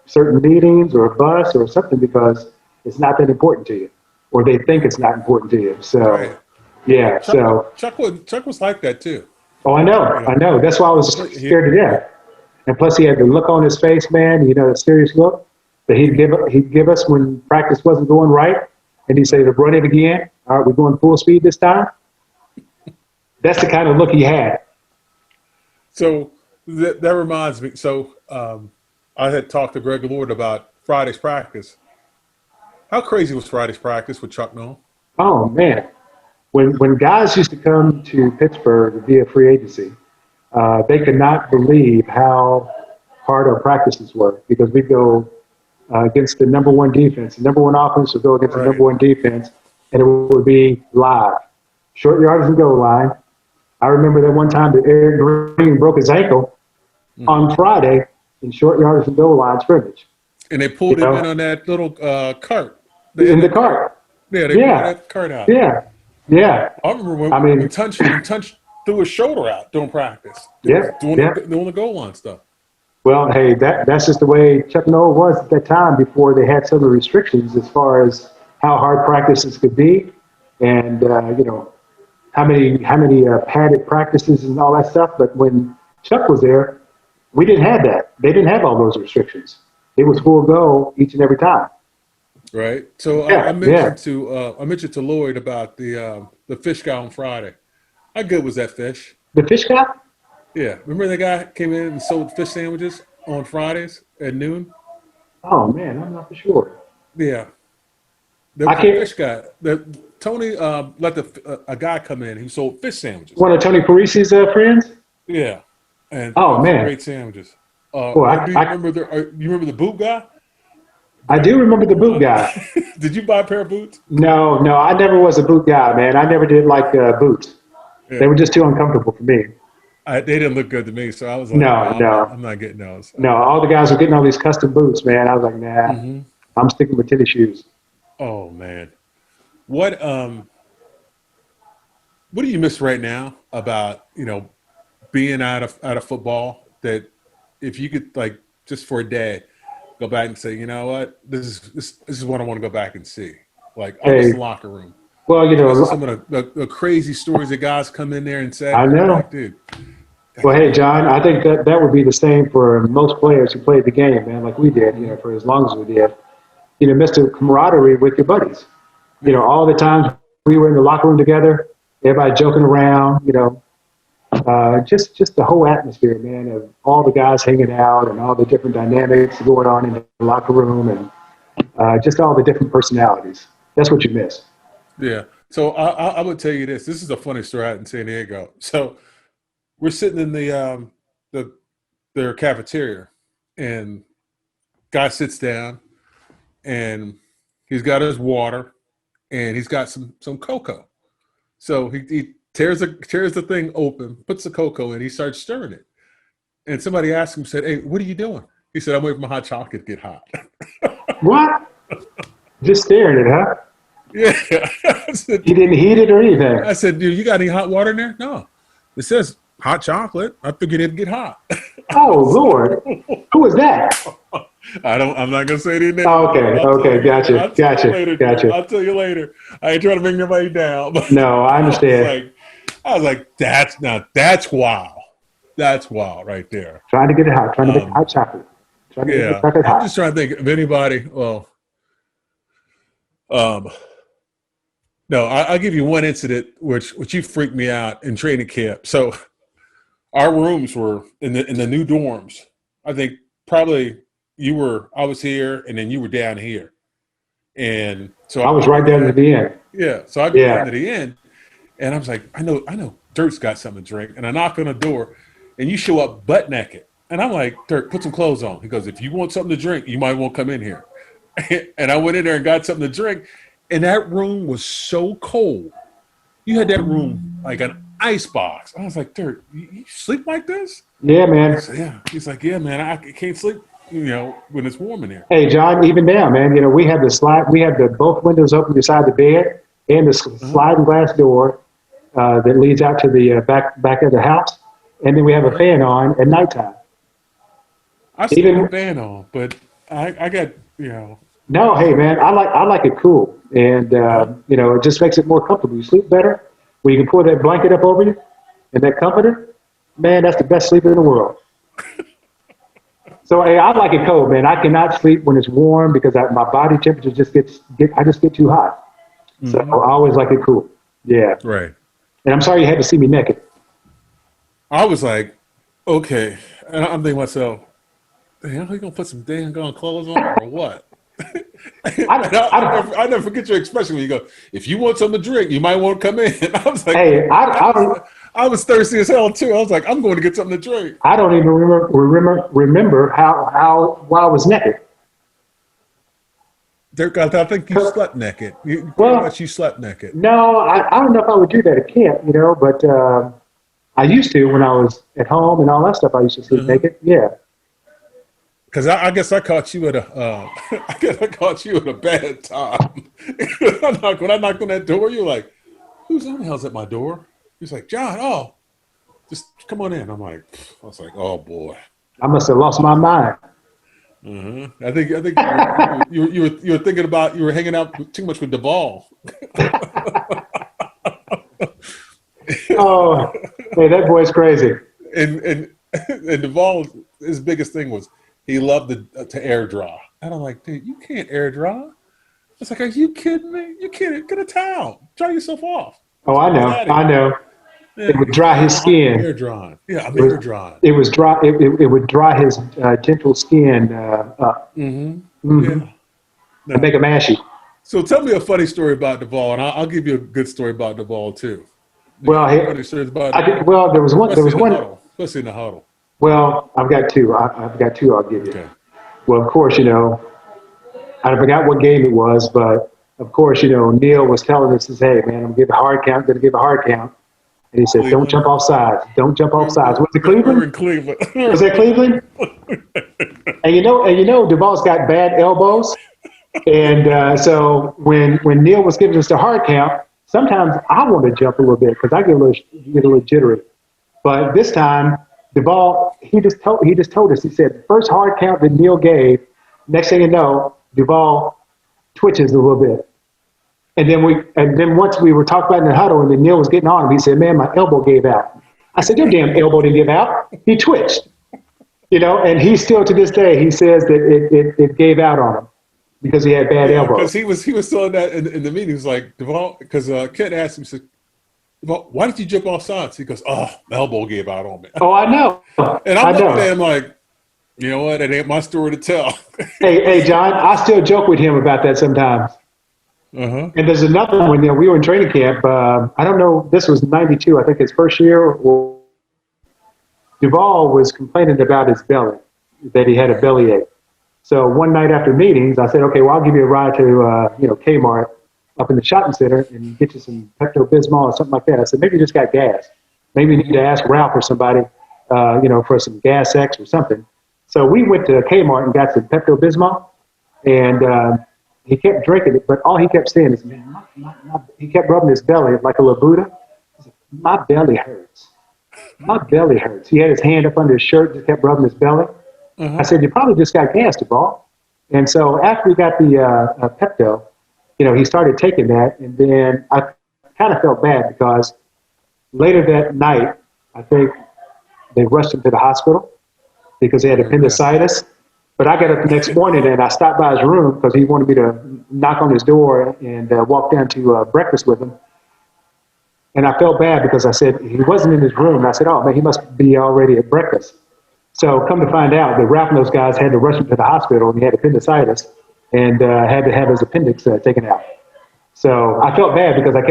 certain meetings or a bus or something because it's not that important to you, or they think it's not important to you. So Right. yeah, Chuck so Chuck was like that too. oh, You I know, know. That's why I was he, scared to death. And plus, he had the look on his face, man. You know, the serious look that he'd give us when practice wasn't going right, and he'd say, "Run it again. All right, we're going full speed this time." That's the kind of look he had. so that reminds me. So I had talked to Greg Lord about Friday's practice. How crazy was Friday's practice with Chuck Noll? Oh man, when guys used to come to Pittsburgh via free agency, they could not believe how hard our practices were because we go against the number one defense. The number one offense would go against the number Right. one defense, and it would be live. Short yardage and goal line. I remember that one time that Eric Green broke his ankle Hmm. on Friday in short yardage and goal line scrimmage. And they You pulled him in know, on that little cart. They had in the that cart. cart. Yeah, they rolled Yeah, that cart out. yeah, yeah. I remember I when mean, Tunch threw his shoulder out during practice, yeah, yeah. doing the goal line stuff. Well, hey, that's just the way Chuck Noll was at that time before they had some of the restrictions as far as how hard practices could be, and how many padded practices and all that stuff. But when Chuck was there, we didn't have that. They didn't have all those restrictions. It was full go each and every time. Right. So Yeah, yeah. I mentioned to Lloyd about the fish guy on Friday. How good was that fish? The fish guy? Yeah. Remember that guy came in and sold fish sandwiches on Fridays at noon? Oh man, I'm not for sure. Yeah. There I was a can't. fish guy. Tony let a guy come in who sold fish sandwiches. One of Tony Parisi's friends. Yeah. And it Oh was some man. great sandwiches. Boy, Or do you remember you remember the boot guy? I The do remember the boot guy. Did you buy a pair of boots? No, no, I never was a boot guy, man. I never did like boots. They Yeah. were just too uncomfortable for me. They didn't look good to me, so I was like, no, No, no, I'm not getting those. no. All the guys were getting all these custom boots, man. I was like, nah, Hmm. I'm sticking with tennis shoes. Oh man, what what do you miss right now about being out of football? That if you could like just for a day go back and say, you know what, this is what I want to go back and see. Like I miss Hey, the locker room. well, I miss some of the crazy stories that guys come in there and say. I I'm like, know. dude, Well, hey, John, I think that would be the same for most players who played the game, man, like we did, for as long as we did. Miss the camaraderie with your buddies. yeah, All the times we were in the locker room together, everybody joking around, just the whole atmosphere, man, of all the guys hanging out and all the different dynamics going on in the locker room and just all the different personalities. That's what you miss. yeah. So I would tell you this. This is a funny story out in San Diego. So we're sitting in the their cafeteria, and guy sits down, and he's got his water, and he's got some cocoa. So he tears the thing open, puts the cocoa in, he starts stirring it, and somebody asked him, said, "Hey, what are you doing?" He said, "I'm waiting for my hot chocolate to get hot." What? Just staring at it, huh? Yeah, I said, He didn't heat it or anything. "Dude, you got any hot water in there?" No, it says hot chocolate. I figured it'd get hot. Oh, Lord. Who was that? I'm not gonna say any names. Oh, okay, okay, gotcha, I'll tell you gotcha, later, dude. gotcha. I'll tell you later. I ain't trying to bring nobody down, but No, I I was understand. like, that's wild. That's wild right there. Trying to get it hot, trying to make it Um, hot chocolate. Trying to make the yeah, chocolate I'm hot. just trying to think of anybody. Well, um, no, I'll give you one incident which you freaked me out in training camp. So our rooms were in the new dorms. I think probably I was here, and then you were down here, and so I I was go right down to down. the end. Yeah, so I go down Yeah. to the end, and I was like, I know, Dirk's got something to drink, and I knock on the door, and you show up butt naked, and I'm like, Dirk, put some clothes on. He goes, if you want something to drink, you might want to come in here, and I went in there and got something to drink, and that room was so cold. You had that room like an ice box. I was like, Dirk, you sleep like this? Yeah, He man. said, yeah. He's like, yeah, man, I can't sleep. when it's warm in here. Hey, John, even now, man, we have we have the both windows open beside the bed and the sliding glass door that leads out to the back of the house, and then we have a fan on at nighttime. I sleep with a Even fan on, but I got no, hey, man, I like it cool, and it just makes it more comfortable. You sleep better when you can pull that blanket up over you and that comforter. Man, that's the best sleep in the world. So hey, I like it cold, man. I cannot sleep when it's warm because my body temperature I just get too hot. So I always like it cool. Yeah. right. And I'm sorry you had to see me naked. I was like, okay, and I'm thinking to myself, damn, you gonna put some dang gun clothes on or what? I never forget your expression when you go, if you want something to drink, you might want to come in. I was like, hey, I was thirsty as hell too. I was like, I'm going to get something to drink. I don't even remember how why I was naked. I think you slept naked. You slept naked. No, I don't know if I would do that at camp, but I used to when I was at home and all that stuff. I used to sleep naked. Yeah. Because I guess I caught you at a bad time. When I knocked on that door, you were like, "Who's on the hell's at my door?" He's like, "John, oh, just come on in." I was like, "Oh boy." I must have lost my mind. I think you were thinking about you were hanging out too much with Duvall. Oh, hey, that boy's crazy. And Duvall, his biggest thing was he loved to air dry. And I'm like, dude, you can't air dry. It's like, are you kidding me? You can't get a towel. Dry yourself off. Oh, I know. Yeah. It would dry his skin. Air drying. Yeah, I'm air drying. It was dry. It would dry his gentle skin up. Yeah. And make him ashy. So tell me a funny story about Duvall, and I'll give you a good story about Duvall too. Well, Funny stories about there was one. Especially in the huddle. Well, I've got two. I've got two. I'll give you. Okay. Well, of course, I forgot what game it was, but of course, Neil was telling us, "Hey, man, I'm gonna give a hard count. Gonna give a hard count." And he said, Cleveland. "Don't jump off sides. Don't jump off sides." Was it Cleveland? We were in Cleveland. Was that Cleveland? And Duvall's got bad elbows, and so when Neil was giving us the hard count, sometimes I want to jump a little bit because I get a little jittery. But this time, Duvall he just told us. He said the first hard count that Neil gave. Next thing you know, Duvall twitches a little bit. And then once we were talking about in the huddle, and then Neil was getting on him, he said, "Man, my elbow gave out." I said, "Your damn elbow didn't give out. He twitched." And he still to this day he says that it gave out on him because he had bad elbows. Because he was telling that in the meeting. He was like, Duvall, because Kent asked him, he said, "Duvall, why did you jump off sides?" He goes, "Oh, my elbow gave out on me." Oh, I know. And I'm looking at him like, you know what? It ain't my story to tell. Hey, John, I still joke with him about that sometimes. And there's another one. We were in training camp. I don't know. This was '92. I think his first year. Duvall was complaining about his belly, that he had a bellyache. So one night after meetings, I said, "Okay, well, I'll give you a ride to Kmart up in the shopping center and get you some Pepto-Bismol or something like that." I said, "Maybe you just got gas. Maybe you need to ask Ralph or somebody, for some Gas X or something." So we went to Kmart and got some Pepto-Bismol, and he kept drinking it, but all he kept saying is, "Man, he kept rubbing his belly like a Labuda. He said, "My belly hurts. My belly hurts." He had his hand up under his shirt, just kept rubbing his belly. I said, "You probably just got gas, Duvall." And so after we got the Pepto, he started taking that, and then I kind of felt bad because later that night, I think they rushed him to the hospital because he had appendicitis. But I got up the next morning and I stopped by his room because he wanted me to knock on his door and walk down to breakfast with him. And I felt bad because I said he wasn't in his room. And I said, "Oh, man, he must be already at breakfast." So come to find out that Ralph and those guys had to rush him to the hospital, and he had appendicitis and had to have his appendix taken out. So I felt bad because I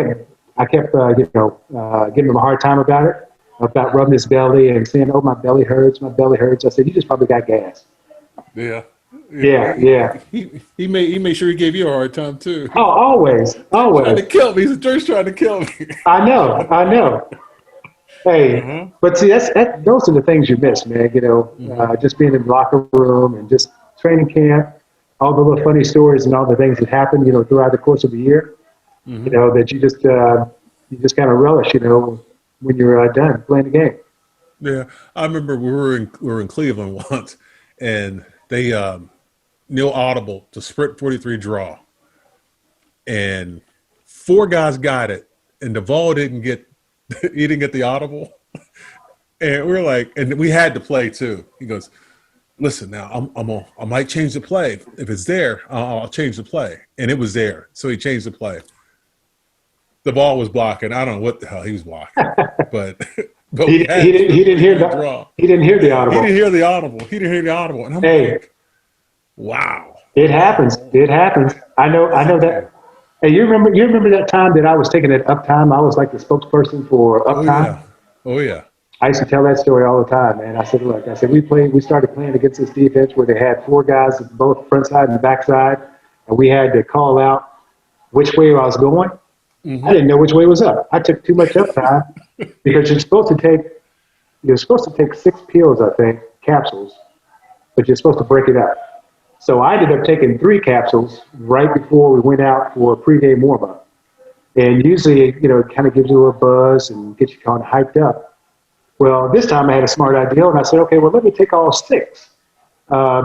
kept giving him a hard time about rubbing his belly and saying, "Oh, my belly hurts, my belly hurts." I said, "You just probably got gas." Yeah. He made sure he gave you a hard time too. Oh, always. Trying to kill me. He's trying to kill me. I know. Hey, but see, those are the things you miss, man. Just being in the locker room and just training camp, all the little funny stories and all the things that happen, throughout the course of the year. That you just kind of relish, when you're done playing the game. Yeah, I remember we were in Cleveland once, and they Neil audible to sprint 43 draw, and four guys got it, and Duvall didn't get he didn't get the audible, and we were like, and we had to play too. He goes, "Listen, now I might change the play if it's there. I'll change the play," and it was there, so he changed the play. The ball was blocking. I don't know what the hell he was blocking, but He, we he had didn't he didn't hear to the draw. he didn't hear the He audible. didn't hear the audible. He didn't hear the audible, and I'm Hey, like, wow. it happens. It happens. I know that. Hey, you remember that time that I was taking it uptime? I was like the spokesperson for Oh uptime. yeah. Oh yeah. I used to tell that story all the time, man. I said, look, we started playing against this defense where they had four guys, both front side and back side, and we had to call out which way I was going. I didn't know which way was up. I took too much uptime because you're supposed to take 6 pills, I think, capsules, but you're supposed to break it up. So I ended up taking 3 capsules right before we went out for a pregame warm up. And usually, it kind of gives you a little buzz and gets you kind of hyped up. Well, this time I had a smart idea, and I said, okay, well, let me take all 6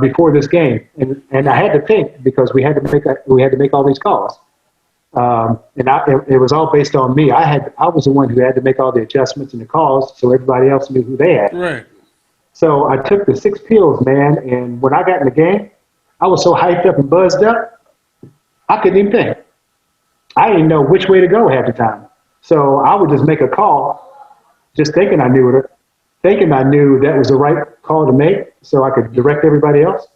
before this game. And I had to think because we had to make all these calls. It was all based on me. I was the one who had to make all the adjustments and the calls, so everybody else knew who they had. Right. So I took the 6 pills, man, and when I got in the game, I was so hyped up and buzzed up, I couldn't even think. I didn't know which way to go half the time. So I would just make a call, just thinking I knew it, thinking I knew that was the right call to make, so I could direct everybody else.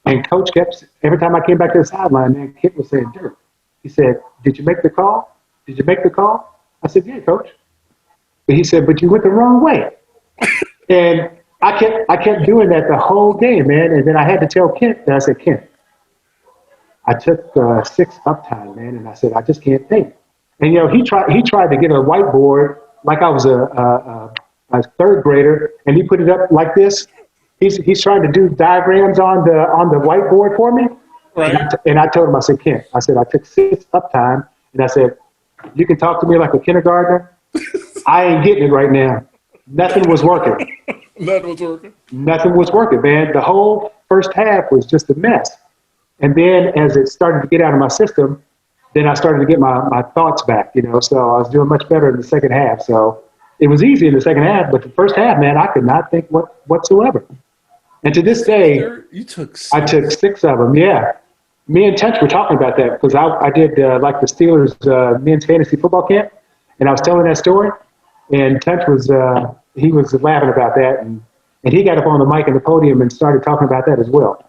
And coach kept every time I came back to the sideline, man, Kip was saying, "Dirk," he said, "Did you make the call? Did you make the call?" I said, "Yeah, coach." But he said, "But you went the wrong way." And I kept doing that the whole game, man. And then I had to tell Kent, and I said, "Kent, I took 6 uptime, man," and I said, "I just can't think." And he tried to get a whiteboard like I was a third grader, and he put it up like this. He's trying to do diagrams on the whiteboard for me. Right. And I told him, I said, "Kent," I said, "I took 6 uptime," and I said, "You can talk to me like a kindergartner. I ain't getting it right now. Nothing was working. That was working. Nothing was working, man. The whole first half was just a mess. And then as it started to get out of my system, then I started to get my thoughts back, so I was doing much better in the second half. So it was easy in the second half, but the first half, man, I could not think whatsoever. And to this day, You took I took 6 of them, yeah. Me and Tench were talking about that because I did like the Steelers men's fantasy football camp, and I was telling that story, and Tench he was laughing about that, and he got up on the mic and the podium and started talking about that as well.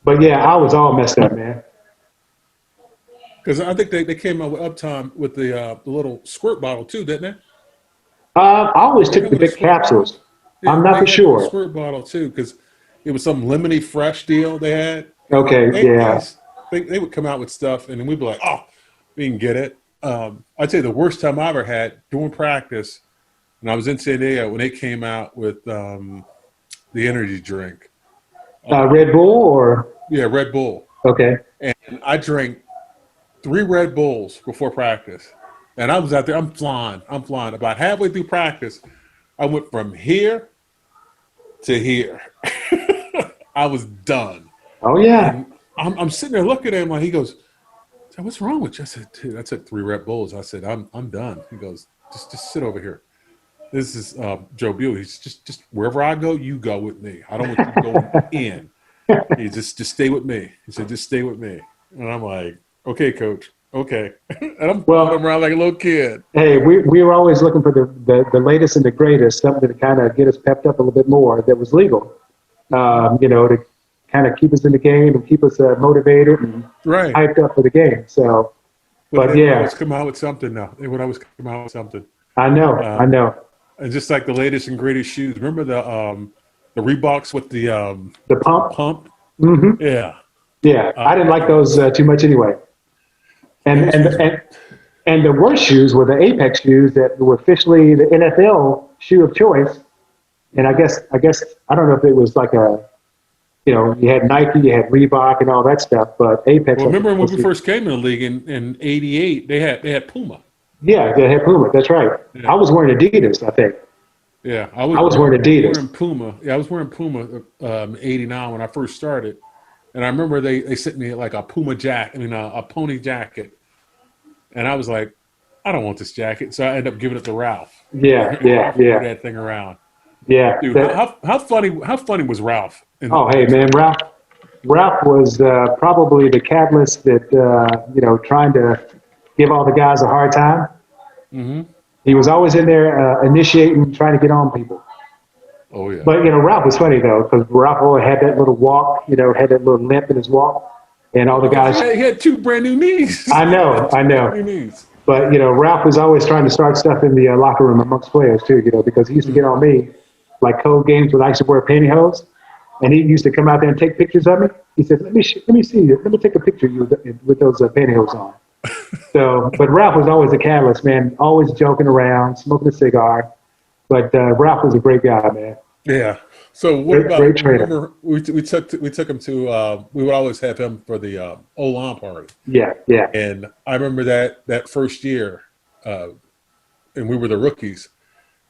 But yeah, I was all messed up, man. because I think they came out with uptime with the little squirt bottle too, didn't they? I always They took come the with a big squirt bottle. capsules. Yeah, I'm they not for had a sure. squirt bottle too because it was some lemony fresh deal they had. Okay, yeah. They would come out with stuff and then we'd be like, oh, we can get it. I'd say the worst time I ever had during practice, and I was in San Diego when they came out with the energy drink. Red Bull or Yeah, Red Bull. okay. And I drank 3 Red Bulls before practice. And I was out there, I'm flying. About halfway through practice, I went from here to here. I was done. Oh yeah. And I'm sitting there looking at him like he goes, "So what's wrong with you?" I said, "Dude, I took 3 Red Bulls." I said, I'm done. He goes, just sit over here. This is Joe Buell. He's just wherever I go, you go with me. I don't want you going in. He just stay with me. He said, just stay with me. And I'm like, okay, coach. Okay. And I'm following him around like a little kid. Hey, we were always looking for the latest and the greatest, something to kind of get us pepped up a little bit more that was legal, to kind of keep us in the game and keep us motivated and Right. hyped up for the game. So, but they would yeah, always come out with something now. They would always come out with something. I know. And just like the latest and greatest shoes. Remember the Reeboks with the The pump. pump? Hmm. Yeah. Yeah, I didn't like those too much anyway. And And the worst shoes were the Apex shoes that were officially the NFL shoe of choice. And I guess I don't know if it was like a, you had Nike, you had Reebok, and all that stuff, but Apex. Well, I think, remember when was we first came in the league in '88? They had Puma. yeah, they had Puma. That's right. Yeah, I was wearing Adidas, I think. yeah. I was wearing Wearing Adidas. Puma. Yeah, I was wearing Puma '89 when I first started, and I remember they sent me like a Puma jacket. I mean, a pony jacket, and I was like, I don't want this jacket, so I ended up giving it to Ralph. Yeah, yeah, Ralph wore yeah, that thing around. yeah. Dude, how funny was Ralph Oh, in hey, those man, days? Ralph was probably the catalyst that trying to give all the guys a hard time. Hmm. He was always in there initiating, trying to get on people. Oh yeah. But Ralph was funny though, because Ralph always had that little walk, had that little limp in his walk, and all the Because guys. he had two brand new knees. I know, I Two brand know. new knees. But Ralph was always trying to start stuff in the locker room amongst players too, because he used to get on me, like cold games when I used to wear pantyhose, and he used to come out there and take pictures of me. He said, "Let me see you. Let me take a picture of you with those pantyhose on." So, but Ralph was always a catalyst, man. Always joking around, smoking a cigar. But Ralph was a great guy, man. Yeah. So what Great, about? great trainer. Remember, we took him to. We would always have him for the O-line party, Yeah, yeah. and I remember that first year, and we were the rookies,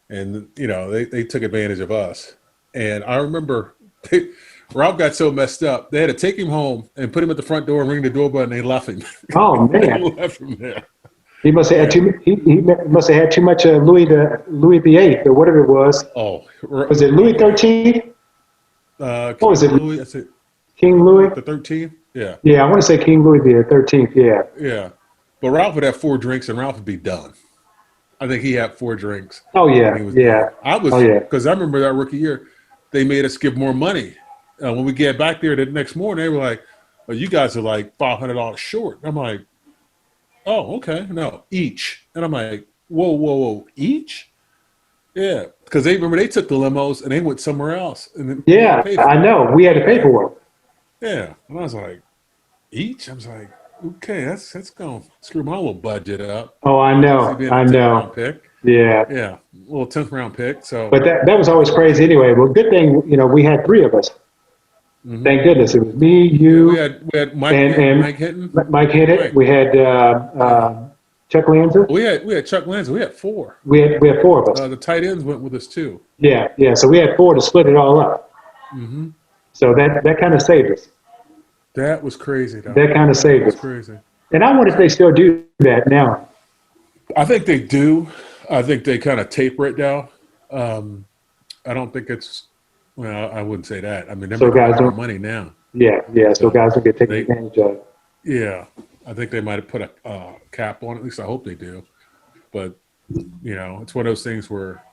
and they took advantage of us, and I remember Rob got so messed up they had to take him home and put him at the front door and ring the doorbell, and they left him. Oh They man, left him there. he must have had Yeah. too. He must have had too much Louis the Eighth or whatever it was. Oh, Was it Louis 13th? What was King it? Louis. I said King Louis? the 13th. Yeah, Yeah, I want to say King Louis the 13th. Yeah. yeah. But Ralph would have four drinks, and Ralph would be done. I think he had four drinks, Oh and yeah, he was yeah. done. I was Oh yeah. because I remember that rookie year, they made us give more money. When we get back there the next morning, they were like, "Oh, you guys are like $500 short." I'm like, "Oh, okay, no, each." And I'm like, "Whoa, each?" Yeah, because they remember they took the limos and they went somewhere else, and then we had to Yeah, pay I for it. know. We had to pay for it. Yeah, and I was like, "Each?" I was like, "Okay, that's gonna screw my little budget up." Oh, I Obviously, know. being a I 10th round know. pick. Yeah. Yeah, a little 10th round pick. So, But that was always crazy anyway. Well, good thing, we had three of us. hmm, Thank goodness. It was me, yeah, you, we had Mike and Hinton, Mike hit it. Mike. We had Yeah, Chuck Lanza. we had Chuck Lanza. We had four. We had four of us. The tight ends went with us too. Yeah, yeah. So we had four to split it all up. Hmm. So that kind of saved us. That was crazy, though. That kind of That saved was us. crazy. And I wonder if they still do that now. I think they do. I think they kind of taper it down. I don't think it's. Well, I wouldn't say that. I mean, they're So making a guys lot of don't. money now. Yeah, yeah. So So guys don't get taken they, advantage of. yeah, I think they might have put a cap on it. At least I hope they do. But it's one of those things where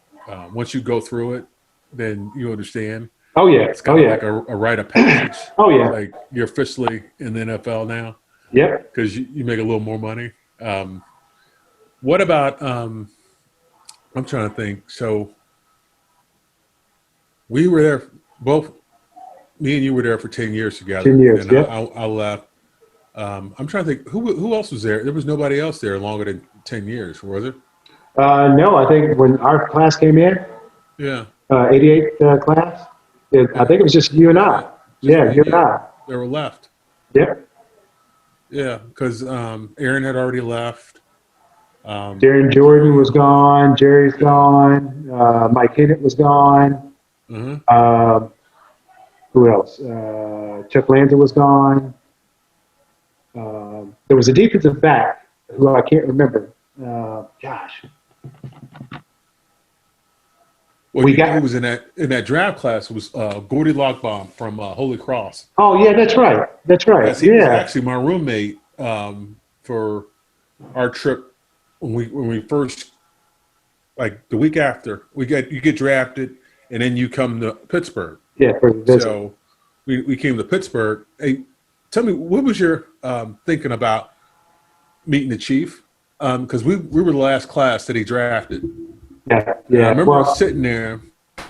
once you go through it, then you understand. Oh yeah. It's Oh kind of yeah. like a rite of passage. Oh yeah. Like you're officially in the NFL now Yep. because you make a little more money. What about? I'm trying to think. So we were there both. Me and you were there for 10 years together, 10 years. and Yep. I left. I'm trying to think who else was there. There was nobody else there longer than 10 years, was it? No, I think when our class came in, Yeah, 88 class, I yeah, think it was just you and yeah. I. Just Yeah, me you and and you. I. They were left. Yep. Yeah, because Aaron had already left. Darren Jordan was Julian, gone. Jerry's yeah, gone. Mike Hinnett was gone. uh-huh. Um, who else? Chuck Lanza was gone. There was a defensive back who I can't remember. Gosh, Well, we you know who got. was in that draft class was Gordy Lockbaum from Holy Cross, Oh yeah, that's right. That's right. because he was Yeah, actually my roommate for our trip when we first, like the week after you get drafted, and then you come to Pittsburgh. yeah, for the visit. So we came to Pittsburgh. Hey, tell me, what was your thinking about meeting the chief? Because we were the last class that he drafted. Yeah, And I yeah. remember Well, sitting there,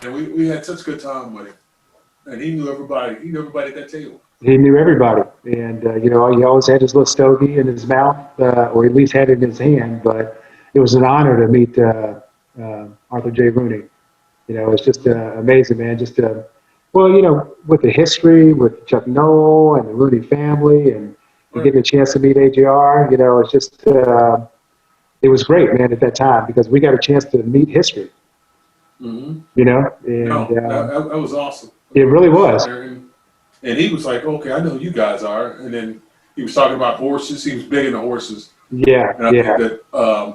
and we had such a good time with him. And he knew everybody. He knew everybody at that table. He knew everybody, and he always had his little stogie in his mouth, or at least had it in his hand. But it was an honor to meet Arthur J. Rooney. It's just amazing, man. Just with the history with Chuck Noll and the Rooney family, and getting a chance to meet AJR, it's just it was great, man, at that time because we got a chance to meet history. Mm-hmm. That was awesome. It really was. And he was like, "Okay, I know who you guys are." And then he was talking about horses. He was big into horses. Yeah, and I think that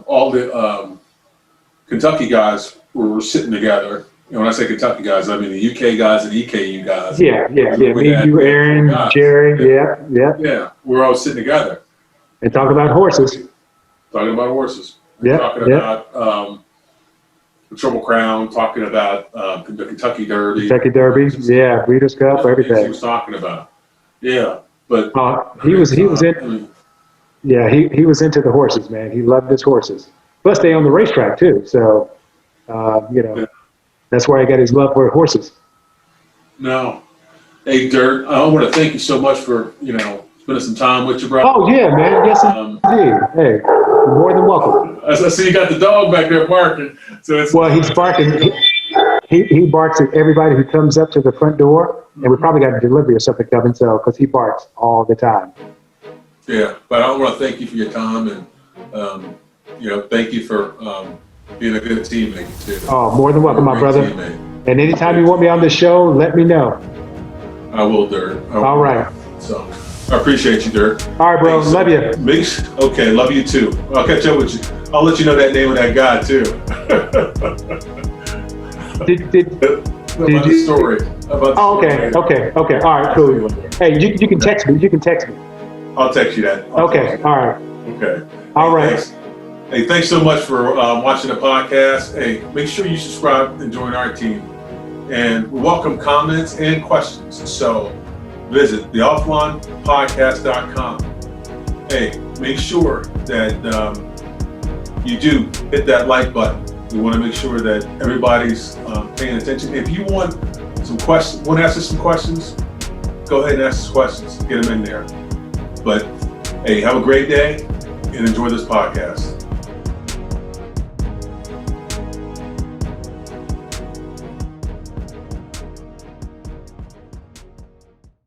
all the Kentucky guys were sitting together. When I say Kentucky guys, I mean the UK guys and EKU guys. Yeah. Me, you, Aaron, Jerry. Yeah. We're all sitting together and talking about horses. Talking about the Triple Crown, talking about the Kentucky Derby. Breeders' Cup, everything. He was talking about. Yeah, but he was in. He was into the horses, man. He loved his horses. Plus, they own the racetrack too, so that's why he got his love for horses. No, hey Dirt, I want to thank you so much for spending some time with you, brother. Oh yeah, man. Yes, indeed. Hey, you're more than welcome. I see you got the dog back there barking. So he's barking. He barks at everybody who comes up to the front door, and we probably got a delivery or something coming, so because he barks all the time. Yeah, but I want to thank you for your time, and thank you for being a good teammate too. Oh, more than welcome, my brother. Teammate. And anytime you want me on the show, let me know. I will, Dirt. All right. So I appreciate you, Dirt. All right, bro. Thanks. Love you. Okay, love you too. I'll catch up with you. I'll let you know that name of that guy too. Did you story? Okay. All right, cool. Hey, you can text me. I'll text you that. All right. Okay. All right. Thanks. Hey, thanks so much for watching the podcast. Hey, make sure you subscribe and join our team. And we welcome comments and questions. So visit theofflinepodcast.com. Hey, make sure that you do hit that like button. We want to make sure that everybody's paying attention. If you want to ask us some questions, go ahead and ask us questions. Get them in there. But hey, have a great day and enjoy this podcast.